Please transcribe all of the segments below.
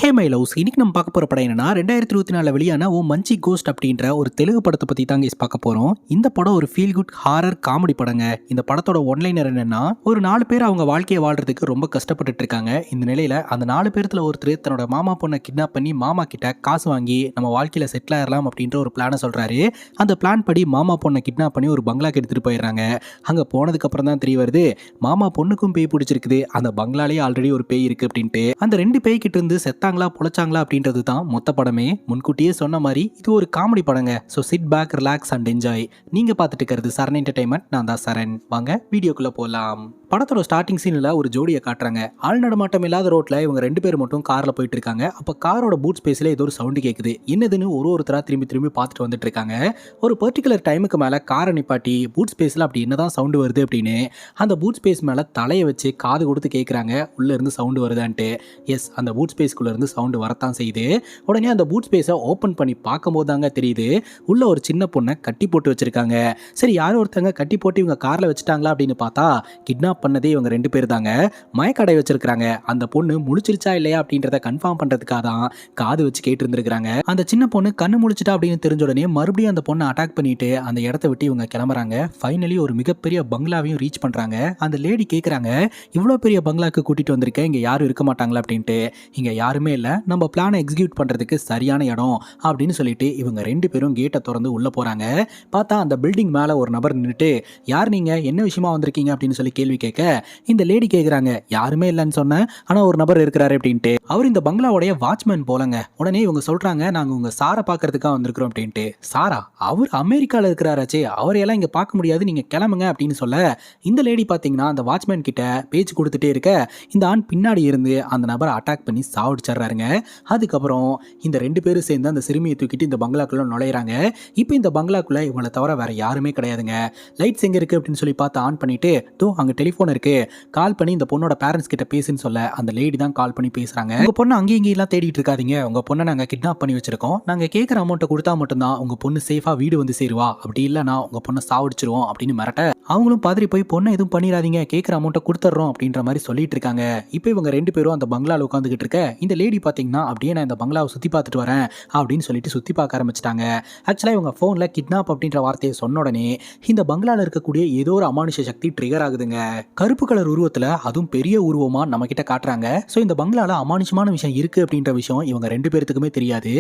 Hey my loves, இன்னைக்கு நம்ம பார்க்க போகிற படம் என்னன்னா 2024 வெளியான ஓ மஞ்சி கோஸ்ட் அப்படின்ற ஒரு தெலுங்கு படத்தை பற்றி தாங்க பார்க்க போகிறோம். இந்த படம் ஒரு ஃபீல் குட் ஹாரர் காமெடி படங்க. இந்த படத்தோட ஒன்லைனர் என்னன்னா, ஒரு 4 பேர் அவங்க வாழ்க்கையை வாழ்றதுக்கு ரொம்ப கஷ்டப்பட்டுட்டு இருக்காங்க. இந்த நிலையில் அந்த 4 பேர்த்துல ஒருத்தர் தன்னோட மாமா பொண்ணை கிட்னாப் பண்ணி மாமா கிட்ட காசு வாங்கி நம்ம வாழ்க்கையில் செட்டில் ஆயிடலாம் அப்படின்ற ஒரு பிளானை சொல்கிறாரு. அந்த பிளான் படி மாமா பொண்ணை கிட்னாப் பண்ணி ஒரு பங்களாக்கு எடுத்துகிட்டு போயிடுறாங்க. அங்கே போனதுக்கு அப்புறம் தான் தெரிய வருது, மாமா பொண்ணுக்கும் பேய் பிடிச்சிருக்குது, அந்த பங்களாலேயே ஆல்ரெடி ஒரு பேய் இருக்குது அப்படின்ட்டு. அந்த 2 பேய் கிட்ட இருந்து செத்தாங்களா பொழைச்சாங்களா அப்படின்றது தான் மொத்த படமே. முன்கூட்டியே சொன்ன மாதிரி இது ஒரு காமெடி படங்க. So sit back, relax and enjoy. நீங்க பார்த்துட்டு இருக்கிறது சரண் என்டர்டைன்மெண்ட். நான் தான் சரண். வாங்க வீடியோக்குள்ள போலாம். படத்தோட ஸ்டார்டிங் சீன்ல ஒரு ஜோடியை காட்டுறாங்க. ஆள் நடமாட்டம் இல்லாத ரோட்ல இவங்க 2 பேர் மட்டும் கார்ல போயிட்டு இருக்காங்க. அப்ப காரோட பூட் ஸ்பேஸ்ல ஏதோ ஒரு சவுண்ட் கேக்குது. என்னதுன்னு ஒருத்தரா திரும்பி பார்த்துட்டு வந்துட்டு இருக்காங்க. ஒரு பர்டிகுலர் டைமுக்கு மேல காரை நிப்பாட்டி பூட் ஸ்பேஸ்ல அப்படி என்னதான் சவுண்ட் வருது அப்படின்னு அந்த பூட் ஸ்பேஸ் மேல தலையை வச்சு காது கொடுத்து கேட்குறாங்க, உள்ள இருந்து சவுண்ட் வருதான்ட்டு. எஸ், அந்த பூட் ஸ்பேஸ்க்குள்ள இருந்து சவுண்ட் வரத்தான் செய்யுது. உடனே அந்த பூட் ஸ்பேஸை ஓப்பன் பண்ணி பார்க்கும்போது தாங்க தெரியுது, உள்ள ஒரு சின்ன பொண்ணை கட்டி போட்டு வச்சிருக்காங்க. சரி, யாரோ ஒருத்தங்க கட்டி போட்டு இவங்க கார்ல வச்சுட்டாங்களா அப்படின்னு பார்த்தா கிட்னாப் பண்ணதே இவங்க 2 பேர் தாங்க. மயக்கடை வச்சிருக்காங்க. அந்த பொண்ணு முழிச்சிருச்சா இல்லையா அப்படின்றத கன்ஃபார்ம் பண்றதுக்காக தான் காது வச்சு கேட்டு இருந்திருக்காங்க. அந்த சின்ன பொண்ணு கண்ணு முழிச்சிட்டா அப்படின்னு தெரிஞ்ச உடனே மறுபடியும் அந்த பொண்ணை அட்டாக் பண்ணிட்டு அந்த இடத்த விட்டு இவங்க கிளம்புறாங்க. ஃபைனலி ஒரு மிகப்பெரிய பங்களாவையும் ரீச் பண்றாங்க. அந்த லேடி கேட்குறாங்க, இவ்வளோ பெரிய பங்களாக்கு கூட்டிட்டு வந்திருக்கேன், இங்க யாரும் இருக்க மாட்டாங்களா அப்படின்ட்டு. இங்க யாருமே இல்லை, நம்ம பிளானை எக்ஸிக்யூட் பண்றதுக்கு சரியான இடம் அப்படின்னு சொல்லிட்டு இவங்க 2 பேரும் கேட்டை திறந்து உள்ள போறாங்க. பார்த்தா அந்த பில்டிங் மேல ஒரு நபர் நின்றுட்டு, யார் நீங்க, என்ன விஷயமா வந்திருக்கீங்க அப்படின்னு சொல்லி கேள்வி கேட்க இந்த லேடி கேட்குறாங்க, யாருமே இல்லைன்னு சொன்னேன், ஆனா ஒரு நபர் இருக்கிறாரு அப்படின்ட்டு. அவர் இந்த பங்களாவுடைய வாட்ச்மேன் போலங்க. உடனே இவங்க சொல்றாங்க, நாங்க உங்க சாரை பார்க்கறதுக்காக வந்திருக்கிறோம் அப்படின்ட்டு. சாரா? அவர் அமெரிக்கால இருக்கிறாராச்சே, அவரையெல்லாம் இங்க பார்க்க முடியாது, நீங்க கிளம்புங்க அப்படின்னு சொல்ல இந்த லேடி பாத்தீங்கன்னா அந்த வாட்ச்மேன் கிட்ட பேச்சு கொடுத்துட்டே இருக்க இந்த ஆண் பின்னாடி இருந்து அந்த நபரை அட்டாக் பண்ணி சாவடிச்சிடுறாருங்க. அதுக்கப்புறம் இந்த 2 பேரும் சேர்ந்து அந்த சிறுமியை தூக்கிட்டு இந்த பங்களாக்குள்ள நுழையிறாங்க. இப்போ இந்த பங்களாக்குள்ள இவங்களை தவிர வேற யாருமே கிடையாதுங்க. லைட்ஸ் எங்க இருக்கு அப்படின்னு சொல்லி பார்த்து ஆன் பண்ணிட்டு, தோ அங்க டெலிஃபோன் இருக்கு, கால் பண்ணி இந்த பொண்ணோட பேரண்ட்ஸ் கிட்ட பேசுன்னு சொல்ல அந்த லேடி தான் கால் பண்ணி பேசுறாங்க. உங்க பொண்ணு அங்கேயும் இங்கேயும் தேடிட்டு இருக்காதீங்க, உங்க பொண்ணை நாங்க கிட்னாப் பண்ணி வச்சிருக்கோம், நாங்க கேட்குற அமௌண்ட்டை கொடுத்தா மட்டும்தான் உங்க பொண்ணு சேஃபா வீடு வந்து சேருவா, அப்படி இல்லைன்னா உங்க பொண்ணை சாவடிச்சிருவோம் அப்படின்னு மிரட்ட அவங்களும் பாதிரி போய் பொண்ணை எதுவும் பண்ணிடாதீங்க, கேட்குற அமௌண்ட்டை கொடுத்துட்றோம் அப்படின்ற மாதிரி சொல்லிட்டு இருக்காங்க. இப்போ இவங்க 2 பேரும் அந்த பங்களாவில் உட்காந்துக்கிட்டு இருக்க இந்த லேடி பார்த்தீங்கன்னா அப்படியே நான் இந்த பங்களாவை சுற்றி பார்த்துட்டு வரேன் அப்படின்னு சொல்லிட்டு சுற்றி பார்க்க ஆரம்பிச்சிட்டாங்க. ஆக்சுவலாக இவங்க ஃபோனில் கிட்னாப் அப்படின்ற வார்த்தையை சொன்ன உடனே இந்த பங்களாவில் இருக்கக்கூடிய ஏதோ ஒரு அமானுஷ சக்தி ட்ரிகர் ஆகுதுங்க. கருப்பு கலர் உருவத்தில், அதுவும் பெரிய உருவமாக நம்ம கிட்ட காட்டுறாங்க. ஸோ இந்த பங்களாவில் அமானுஷமான விஷயம் இருக்கு அப்படின்ற விஷயம் இவங்க 2 பேர்த்துக்குமே தெரியாது.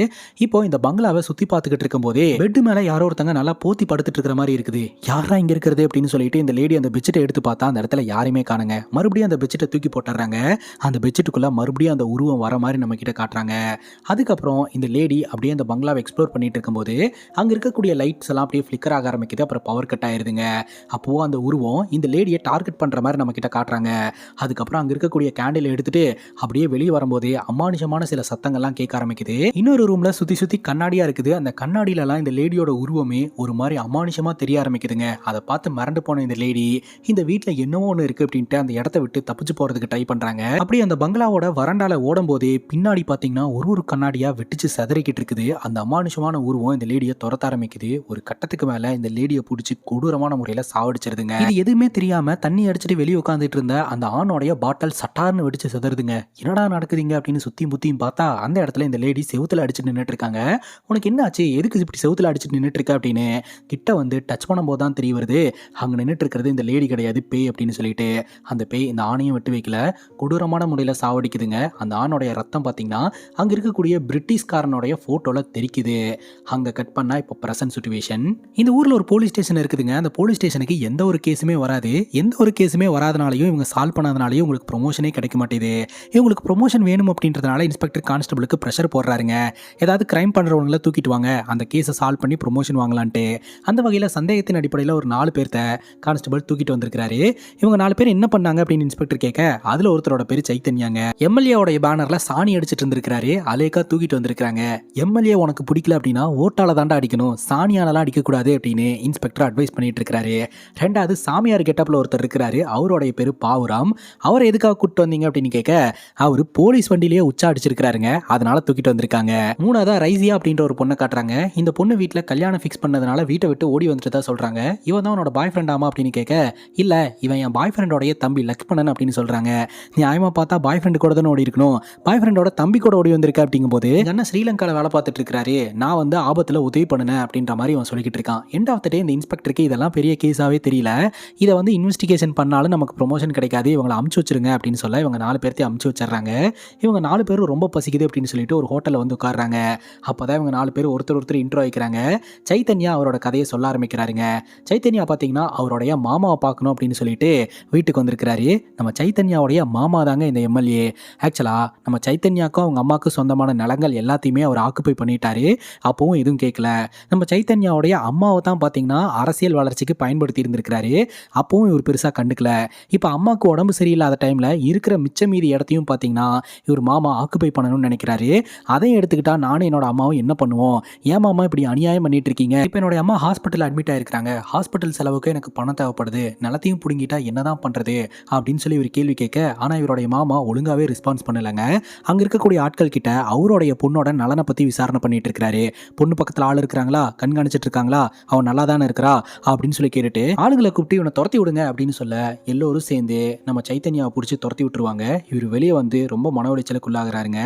இப்போ இந்த பங்களாவை சுற்றி பார்த்துக்கிட்டு இருக்கும் போதே பெட் மேலே யாரோ ஒருத்தங்க நல்லா போத்தி படுத்துட்டு இருக்கிற மாதிரி இருக்குது. யாரா இங்க இருக்கிறது அப்படின்னு சொல்லிட்டு இந்த லேடி அந்த பெட்ஷீட்டை எடுத்து பார்த்தா அந்த இடத்துல யாருமே காணுங்க. மறுபடியும் அந்த பெட்ஷீட்டை தூக்கி போட்டுறாங்க. அந்த பெட்ஷீட்டுக்குள்ள மறுபடியும் அந்த உருவம் வர மாதிரி நம்ம கிட்ட காட்டுறாங்க. அதுக்கப்புறம் இந்த லேடி அப்படியே அந்த பங்களாவை எக்ஸ்ப்ளோர் பண்ணிட்டு இருக்கும்போது அங்க இருக்கக்கூடிய லைட்ஸ் எல்லாம் அப்படியே ஃபிளிக்கர் ஆக ஆரம்பிக்குது. அப்புறம் பவர் கட் ஆயிருதுங்க. அப்போ அந்த உருவம் இந்த லேடியை டார்கெட் பண்ற மாதிரி நம்ம கிட்ட காட்டுறாங்க. அதுக்கப்புறம் அங்க இருக்கக்கூடிய கேண்டில் எடுத்துட்டு அப்படியே வெளியே வரும்போது அமானுஷமான சில சத்தங்கள்லாம் கேட்க ஆரம்பிக்குது. இன்னொரு ரூம்ல சுத்தி சுத்தி கண்ணாடியா இருக்குது. அந்த கண்ணாடியில எல்லாம் இந்த லேடியோட உருவமே ஒரு மாதிரி அமானுஷமா தெரிய ஆரம்பிக்குதுங்க. அதை பார்த்து மறந்து போன இந்த லேடி இந்த வீட்டுல என்னவோ ஒன்று இருக்கு அப்படின்ட்டு அந்த இடத்த விட்டு தப்பிச்சு போறதுக்கு ட்ரை பண்றாங்க. அப்படி அந்த பங்களாவோட வராண்டால ஓடும் போதே பின்னாடி பாத்தீங்கன்னா ஒரு கண்ணாடியா வெட்டிச்சு சதறிக்கிட்டு இருக்குது. அந்த அமானுஷமான உருவம் இந்த லேடியை துரத்த ஆரம்பிக்குது. ஒரு கட்டத்துக்கு மேல இந்த லேடியை பிடிச்சி கொடூரமான முறையில சாவடிச்சிருதுங்க. இது எதுவுமே தெரியாம தண்ணி அடிச்சுட்டு வெளியே உட்காந்துட்டு இருந்த அந்த ஆணோடைய பாட்டில் சட்டார்னு வெடிச்சு சதறுதுங்க. என்னடா நடக்குதுங்க அப்படின்னு சுத்தி முத்தியும் பார்த்தா அந்த இடத்துல இந்த லேடி செவுத்துல அடிச்சு நின்றுட்டு இருக்காங்க. உனக்கு என்ன ஆச்சு, எதுக்கு இப்படி செவுத்துல அடிச்சுட்டு நின்றுட்டு இருக்க அப்படின்னு கிட்ட வந்து டச் பண்ணும் போது தான் தெரிய வருது, அங்க நின்றுட்டு இருக்கிறது இந்த லேடி கிடையாது, பேய் அப்படின்னு சொல்லிட்டு. அந்த பேய் இந்த ஆணையும் விட்டு வைக்கல, கொடூரமான முறையில் சாவடிக்குதுங்க. அந்த ஆணோடைய ரத்தம் பார்த்தீங்கன்னா அங்க இருக்கக்கூடிய பிரிட்டிஷ்காரனுடைய போட்டோல தெரிக்குது. அங்க கட் பண்ணா இப்போ பிரசன்ட் சிச்சுவேஷன். இந்த ஊர்ல ஒரு போலீஸ் ஸ்டேஷன் இருக்குதுங்க. அந்த போலீஸ் ஸ்டேஷனுக்கு எந்த ஒரு கேஸுமே வராது. எந்த ஒரு கேஸுமே வராதனாலையும் இவங்க சால்வ் பண்ணாதனாலையும் உங்களுக்கு ப்ரொமோஷனே கிடைக்க மாட்டேது. இவங்களுக்கு ப்ரொமோஷன் வேணும் அப்படின்றதுனால இன்ஸ்பெக்டர் கான்ஸ்டபிளுக்கு ப்ரெஷர் போடுறாருங்க. ஏதாவது கிரைம் பண்றவங்களை தூக்கிட்டு வாங்க, அந்த கேஸை சால்வ் பண்ணி ப்ரொமோஷன் வாங்கலான்ட்டு. அந்த வகையில் சந்தேகத்தின் அடிப்படையில் ஒரு 4 பேர்த்த கான்ஸ்டபிள் தூக்கிட்டு வந்திருக்கிறாரு. இவங்க 4 பேர் என்ன பண்ணாங்க அப்படின்னு இன்ஸ்பெக்டர் கேட்க அதுல ஒருத்தரோட பேரு சைத்தன்யாங்க. எம்எல்ஏவோட பேனர்ல சாணி அடிச்சிட்டு இருந்திருக்காரு. அலேக்கா தூக்கிட்டு வந்திருக்காங்க. எம்எல்ஏ உனக்கு பிடிக்கல அப்படின்னா ஓட்டால தாண்டா அடிக்கணும், சாணியாலலாம் அடிக்க கூடாது அப்படின்னு இன்ஸ்பெக்டர் அட்வைஸ் பண்ணிட்டு இருக்காரு. ரெண்டாவது சாமியார் கெட்டப்ல ஒருத்தர் இருக்கிறாரு. அவருடைய பேரு பாவுராம். அவரை எதுக்காக கூட்டிட்டு வந்தீங்க அப்படின்னு கேட்க, அவரு போலீஸ் வண்டியிலேயே உச்சா அடிச்சிருக்காருங்க, அதனால தூக்கிட்டு வந்திருக்காங்க. மூணாவதா ரைசியா அப்படின்ற ஒரு பொண்ணை காட்டுறாங்க. இந்த பொண்ணு வீட்டுல கல்யாணம் ஃபிக்ஸ் பண்ணதுனால வீட்டை விட்டு ஓடி வந்துட்டு தான் சொல்றாங்க. இவன் தான் உன்னோட பாய் ஃப்ரெண்ட் ஆமா அப்படின்னு கேட்க, இல்ல இவன் என் பாய் ஃப்ரெண்டோடைய தம்பி லக்ஷ்மணன் அப்படின்னு சொல்றாங்க. நியாயமா பார்த்தா பாய் ஃப்ரெண்டு கூட தான் ஓடி இருக்கணும், பாய் ஃப்ரெண்டோட தம்பி கூட ஓடி வந்திருக்க அப்படிங்கும்போது என்ன ஸ்ரீலங்கால வேலை பார்த்துட்டு இருக்காரு, நான் வந்து ஆபத்துல உதவி பண்ணுனேன் அப்படின்ற மாதிரி அவன் சொல்லிக்கிட்டு இருக்கான். எண்ட் ஆஃப் த டே இந்த இன்ஸ்பெக்டருக்கு இதெல்லாம் பெரிய கேஸாவே தெரியல. இதை வந்து இன்வெஸ்டிகேஷன் பண்ணாலும் நமக்கு ப்ரொமோஷன் கிடைக்காது, இவங்களை அமுச்சு வச்சிருங்க அப்படின்னு சொல்ல இவங்க 4 பேர்த்தையும் அமுச்சு வச்சிடறாங்க. இவங்க 4 பேரும் ரொம்ப பசிக்குது அப்படின்னு சொல்லிட்டு ஒரு ஹோட்டலில் வந்து உட்காடுறாங்க. அப்போதான் இவங்க 4 பேர் ஒருத்தர் இன்ட்ரோ வைக்கிறாங்க. சைத்தன்யா அவரோட கதையை சொல்ல ஆரம்பிக்கிறாருங்க. சைத்தன்யா பார்த்தீங்கன்னா அவருடைய மாமாவை பார்க்கணும் அப்படின்னு சொல்லிட்டு வீட்டுக்கு வந்திருக்கிறாரு. நம்ம சைத்தன்யாவுடைய மாமா தாங்க இந்த எம்எல்ஏ. ஆக்சுவலா நம்ம சைத்தன்யாவுக்கும் அவங்க அம்மாவுக்கும் சொந்தமான நிலங்கள் எல்லாத்தையுமே அவர் ஆக்குப்பை பண்ணிட்டாரு. அப்பவும் எதுவும் கேட்கல. நம்ம சைத்தன்யாவுடைய அம்மாவை தான் பார்த்தீங்கன்னா அரசியல் வளர்ச்சிக்கு பயன்படுத்தி இருந்திருக்கிறாரு. அப்பவும் இவர் பெருசாக கண்டுக்கல. இப்போ அம்மாவுக்கு உடம்பு சரியில்லாத டைமில் இருக்கிற மிச்ச மீதி இடத்தையும் பார்த்தீங்கன்னா இவர் மாமா ஆக்குப்பை பண்ணணும்னு நினைக்கிறாரு. அதையும் எடுத்துக்கிட்டா நானும் என்னோட அம்மாவும் என்ன பண்ணுவோம், ஏன் மாமா இப்படி அநியாயம் பண்ணிட்டு இருக்கீங்க, இப்போ என்னோட அம்மா ஹாஸ்பிட்டல் அட்மிட் ஆயிருக்காங்க, ஹாஸ்பிட்டல் செலவுக்கு எனக்கு பணம் தேவைப்படுது, நிலத்தையும் பிடுங்கிட்டா என்னதான் பண்றது அப்படின்னு சொல்லி இவர் கேள்வி கேட்க, ஆனால் இவருடைய மாமா ஒழுங்காவே ரெஸ்பான்ஸ் பண்ணலைங்க. அங்க இருக்கக்கூடிய ஆட்கள் கிட்ட அவருடைய பொண்ணோட நலனை பத்தி விசாரணை பண்ணிட்டு இருக்கிறாரு. பொண்ணு பக்கத்துல ஆள் இருக்கிறாங்களா, கண்காணிச்சிட்டு இருக்காங்களா, அவன் நல்லா தானே இருக்கிறா அப்படின்னு சொல்லி கேட்டுட்டு ஆளுங்களை கூப்பிட்டு இவனை துரத்தி விடுங்க அப்படின்னு சொல்ல எல்லோரும் சேர்ந்து நம்ம சைத்தன்யாவை பிடிச்சி துரத்தி விட்டுருவாங்க. இவர் வெளியே வந்து ரொம்ப மன உளைச்சலுக்கு உள்ளாகிறாருங்க.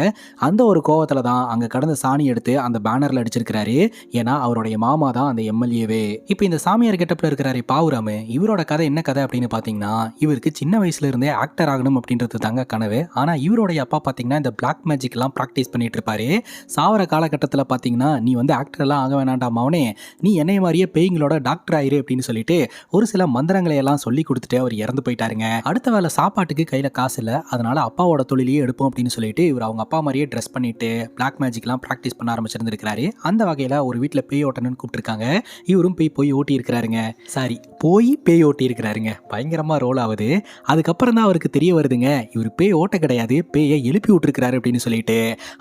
அந்த ஒரு கோவத்துல தான் அங்க கடந்த சாணி எடுத்து அந்த பேனர்ல அடிச்சிருக்கிறாரு. ஏன்னா அவருடைய மாமா தான் அந்த எம்எல்ஏவே. இப்போ இந்த சாமியார் கெட்டப்ல இருக்கிறாரு பாவுராமு, இவரோட கதை என்ன கதை அப்படின்னு பாத்தீங்கன்னா, இவருக்கு சின்ன வயசுல இருந்தே ஆக்டர் ஆகணும் அப்படின்றது தாங்க கனவு. ஆனா இவருடைய அப்பா பாத்தீங்கன்னா இந்த பிளாக் மேஜிக் எல்லாம் பிராக்டிஸ் பண்ணிட்டு இருப்பாரு. சாவர காலகட்டத்தில் பாத்தீங்கன்னா, நீ வந்து ஆக்டர் எல்லாம் ஆக வேணாண்டாம் அவனே, நீ என்னைய மாதிரியே பேய்களோட டாக்டர் ஆயிரு அப்படின்னு சொல்லிட்டு ஒரு சில மந்திரங்களை எல்லாம் சொல்லி கொடுத்துட்டு அவர் இறந்து போயிட்டாருங்க. அடுத்த வேலை சாப்பாட்டுக்கு கையில காசு இல்லை, அதனால அப்பாவோட தொழிலையே எடுப்போம் அப்படின்னு சொல்லிட்டு இவர் அவங்க அப்பா மாதிரியே ட்ரெஸ் பண்ணிட்டு பிளாக் மேஜிக்லாம் ப்ராக்டிஸ் பண்ண ஆரம்பிச்சிருந்திருக்காரு. அந்த வகையில் ஒரு வீட்டில் பேய் ஓட்டணும்னு கூப்பிட்டுருக்காங்க. இவரும் போய் ஓட்டி இருக்கிறாருங்க. சாரி, பேய் ஓட்டி இருக்கிறாருங்க. பயங்கரமா ரோல் ஆகுது. அதுக்கப்புறம் தான் அவருக்கு தெரிய வருதுங்க, இவர் பேய் ஓட்ட கிடையாது, பேயை எழுப்பி விட்டுருக்கிறாரு அப்படின்னு சொல்லிட்டு.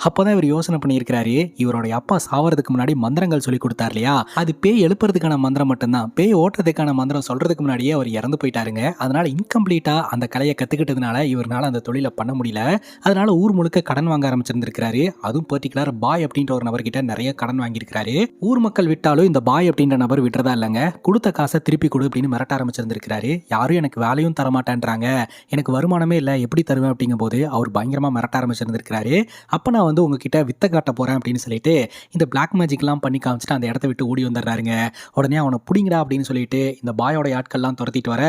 அப்போதான் இவர் யோசனை பண்ணியிருக்கிறாரு, இவருடைய அப்பா சாவறதுக்கு முன்னாடி மந்திரங்கள் சொல்லி கொடுத்தார் இல்லையா, அது பேய் எழுப்புறதுக்கான மந்திரம் மட்டும்தான், பேய் ஓட்டுறதுக்கான மந்திரம் சொல்றதுக்கு முன்னாடியே அவர் இறந்து போயிட்டாருங்க. அதனால இன்கம்ப்ளீட்டா அந்த கலையை கத்துக்கிட்டதுனால இவரால் அந்த தொழிலை பண்ண முடியல. அதனால ஊர் முழுக்க கடன் வாங்க ஆரம்பிச்சிருந்திருக்காரு. அதுவும் பர்டிகுலர் பாய் அப்படின்ற ஒரு நபர்கிட்ட நிறைய கடன் வாங்கியிருக்காரு. ஊர் மக்கள் விட்டாலும் இந்த பாய் அப்படின்ற நபர் விட்டுறதா இல்லைங்க, கொடுத்த காசை திருப்பி கொடு அப்படின்னு மிரட்ட ஆரம்பிச்சிருந்திருக்காரு. யாரும் எனக்கு வேலையும் தரமாட்டேன்றாங்க, எனக்கு வருமானமே இல்லை, எப்படி தருவேன் அப்படிங்கும் போது அவர் பயங்கரமா மிரட்ட ஆரம்பிச்சிருந்திருக்காரு. அப்ப நான் வந்து உங்ககிட்ட வித்த காட்ட போறேன் அப்படின்னு சொல்லிட்டு இந்த பிளாக் மேஜிக்லாம் பண்ணி காமிச்சிட்டு அந்த இடத்த விட்டு ஓடி வந்துடுறாருங்க. உடனே அவனை பிடிங்கடா அப்படின்னு சொல்லிட்டு இந்த பாயோட ஆட்கள்லாம் துரத்திட்டு வர,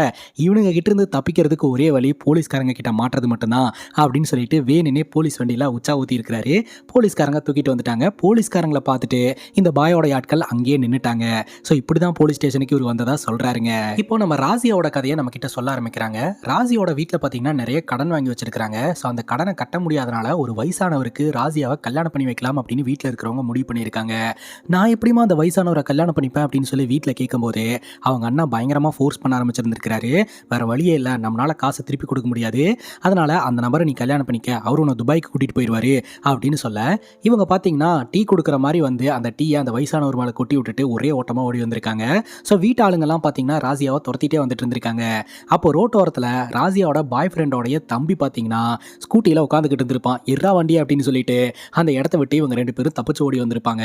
இவனுங்க கிட்ட இருந்து தப்பிக்கிறதுக்கு ஒரே வழி போலீஸ்காரங்க கிட்ட மாட்டுறது மட்டும்தான் அப்படின்னு சொல்லிட்டு வேணுனே போலீஸ் வண்டியில உச்சா ஊத்தி இருக்கிறாரு. போலீஸ்காரங்க தூக்கிட்டு வந்துட்டாங்க. போலீஸ்காரங்களை பார்த்துட்டு இந்த பாயோட ஆட்கள் அங்கேயே நின்னுட்டாங்க. ஸோ இப்படிதான் போலீஸ் ஸ்டேஷனுக்கு இவர் வந்ததா சொல்றாருங்க. இப்போ நம்ம ராசியோட கதையை நம்ம கிட்ட சொல்ல ஆரம்பிக்கிறாங்க. ராசியோட வீட்டில் பார்த்தீங்கன்னா நிறைய கடன் வாங்கி வச்சிருக்காங்க. ஸோ அந்த கடனை கட்ட முடியாதனால ஒரு வயசானவருக்கு ராசியாவை கல்யாணம் பண்ணி வைக்கலாம் அப்படின்னு வீட்டில் இருக்கிறவங்க முடிவு பண்ணியிருக்காங்க. நான் எப்படிமா அந்த வயசானவரை கல்யாணம் பண்ணிப்பேன் அப்படின்னு சொல்லி வீட்டில் கேட்கும்போது அவங்க அண்ணா பயங்கரமாக ஃபோர்ஸ் பண்ண ஆரம்பிச்சிருந்திருக்காரு. வேற வழியே இல்லை, நம்மளால காசை திருப்பி கொடுக்க முடியாது, அதனால அந்த நபரை நீ கல்யாணம் பண்ணிக்க, அவரு உன்னை துபாய்க்கு கூட்டிட்டு போயிடுவாரு அப்படின்னு சொல்ல, இவங்க பார்த்தீங்கன்னா டீ கொடுக்குற மாதிரி வந்து அந்த டீயை அந்த வயசானவர் மேலே கொட்டி விட்டுட்டு ஒரே ஓட்டமாக ஓடி வந்திருக்காங்க. ஸோ வீட்டு ஆளுங்கெல்லாம் பார்த்தீங்கன்னா ராசியாவை துரத்திட்டே வந்துட்டு இருந்திருக்காங்க. அப்போ ரோட்டோரத்தில் ராசியாவோட பாய் ஃப்ரெண்டோடைய தம்பி பார்த்தீங்கன்னா ஸ்கூட்டியில் உட்காந்துக்கிட்டு இருந்திருப்பான். எர்ரா வண்டி அப்படின்னு சொல்லிட்டு அந்த இடத்த விட்டு இவங்க 2 பேரும் தப்பிச்சு ஓடி வந்திருப்பாங்க.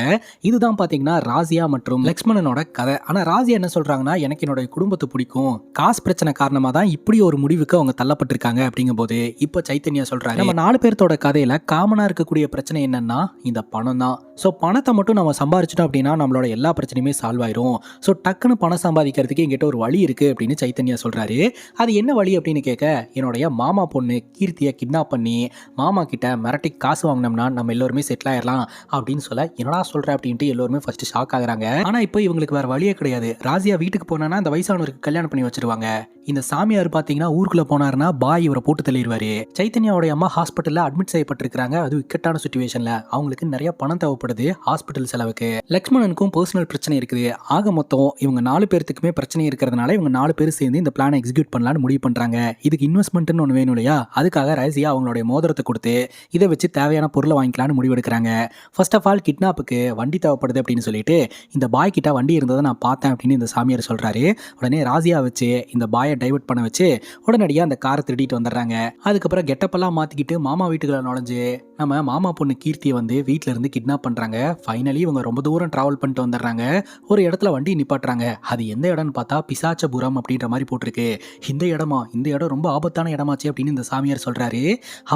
இதுதான் பார்த்தீங்கன்னா ராசியா மற்றும் லக்ஷ்மணனோட கதை. ஆனால் ராசியா என்ன சொல்றாங்கன்னா, எனக்கு என்னோட குடும்பத்தை பிடிக்கும், காசு பிரச்சனை காரணமாக தான் இப்படி ஒரு முடிவுக்கு அவங்க தள்ளப்பட்டிருக்காங்க அப்படிங்கும்போது இப்போ சைத்தன்யா சொல்றாரு, நம்ம 4 பேர்த்தோட கதையில காமனா இருக்கக்கூடிய பிரச்சனை என்னன்னா இந்த பணம் தான். ஸோ பணத்தை மட்டும் நம்ம சம்பாரிச்சிட்டோம் அப்படின்னா நம்மளோட எல்லா பிரச்சனையுமே சால்வ் ஆயிரும். ஸோ டக்குன்னு பணம் சம்பாதிக்கிறதுக்கு எங்கிட்ட ஒரு வழி இருக்கு அப்படின்னு சைத்தன்யா சொல்றாரு. அது என்ன வழி அப்படின்னு கேட்க, என்னுடைய மாமா பொண்ணு கீர்த்தியை கிட்னாப் பண்ணி மாமா கிட்ட மிரட்டி காசு வாங்கினோம்னா நம்ம எல்லோருமே செட்டில் ஆயிடலாம் அப்படின்னு சொல்ல, என்னடா சொல்ற அப்படின்ட்டு எல்லோருமே ஃபர்ஸ்ட் ஷாக் ஆகுறாங்க. ஆனா இப்போ இவங்களுக்கு வேற வழியே கிடையாது. ராசியா வீட்டுக்கு போனா அந்த வயசானவருக்கு கல்யாணம் பண்ணி வச்சிருவாங்க. இந்த சாமியார் பாத்தீங்கன்னா ஊருக்குள்ள போனாருன்னா பாய் இவரை போட்டு தள்ளிடுவாரு. சைத்தன்யாவுடைய அம்மா ஹாஸ்பிட்டல்ல அட்மிட் செய்யப்பட்டிருக்காங்க. அது இக்கட்டான சிச்சுவேஷன்ல அவங்களுக்கு நிறைய பணம் தேவைப்படுது. தேவைப்படுது ஹாஸ்பிட்டல் செலவுக்கு. லக்ஷ்மணனுக்கும் பர்சனல் பிரச்சனை இருக்குது. ஆக மொத்தம் இவங்க 4 பேர்த்துக்குமே பிரச்சனை இருக்கிறதுனால இவங்க 4 பேர் சேர்ந்து இந்த பிளானை எக்ஸிக்யூட் பண்ணலாம்னு முடிவு பண்றாங்க. இதுக்கு இன்வெஸ்ட்மெண்ட்னு ஒன்று வேணும் இல்லையா? அதுக்காக ராசியா அவங்களுடைய மோதிரத்தை கொடுத்து இதை வச்சு தேவையான பொருளை வாங்கிக்கலாம்னு முடிவெடுக்கிறாங்க. ஃபர்ஸ்ட் ஆஃப் ஆல் கிட்னாப்புக்கு வண்டி தேவைப்படுது அப்படின்னு சொல்லிட்டு இந்த பாய் கிட்ட வண்டி இருந்ததை நான் பார்த்தேன் அப்படின்னு இந்த சாமியார் சொல்றாரு. உடனே ராசியா வச்சு இந்த பாயை டைவர்ட் பண்ண வச்சு உடனடியாக அந்த காரை திருடிட்டு வந்துடுறாங்க. அதுக்கப்புறம் கெட்டப்பெல்லாம் மாத்திக்கிட்டு மாமா வீட்டுக்குள்ள நுழைஞ்சு நம்ம மாமா பொண்ணு கீர்த்தியை வந்து வீட்டில இருந்து கிட்னாப் பண்றாங்க. ஃபைனலி இவங்க ரொம்ப தூரம் டிராவல் பண்ணிட்டு வந்துடுறாங்க. ஒரு இடத்துல வண்டி நிப்பாட்டுறாங்க. அது எந்த இடம்னு பார்த்தா பிசாச்சபுரம் அப்படின்ற மாதிரி போட்டிருக்கு. இந்த இடமா? இந்த இடம் ரொம்ப ஆபத்தான இடமாச்சு அப்படின்னு இந்த சாமியார் சொல்றாரு.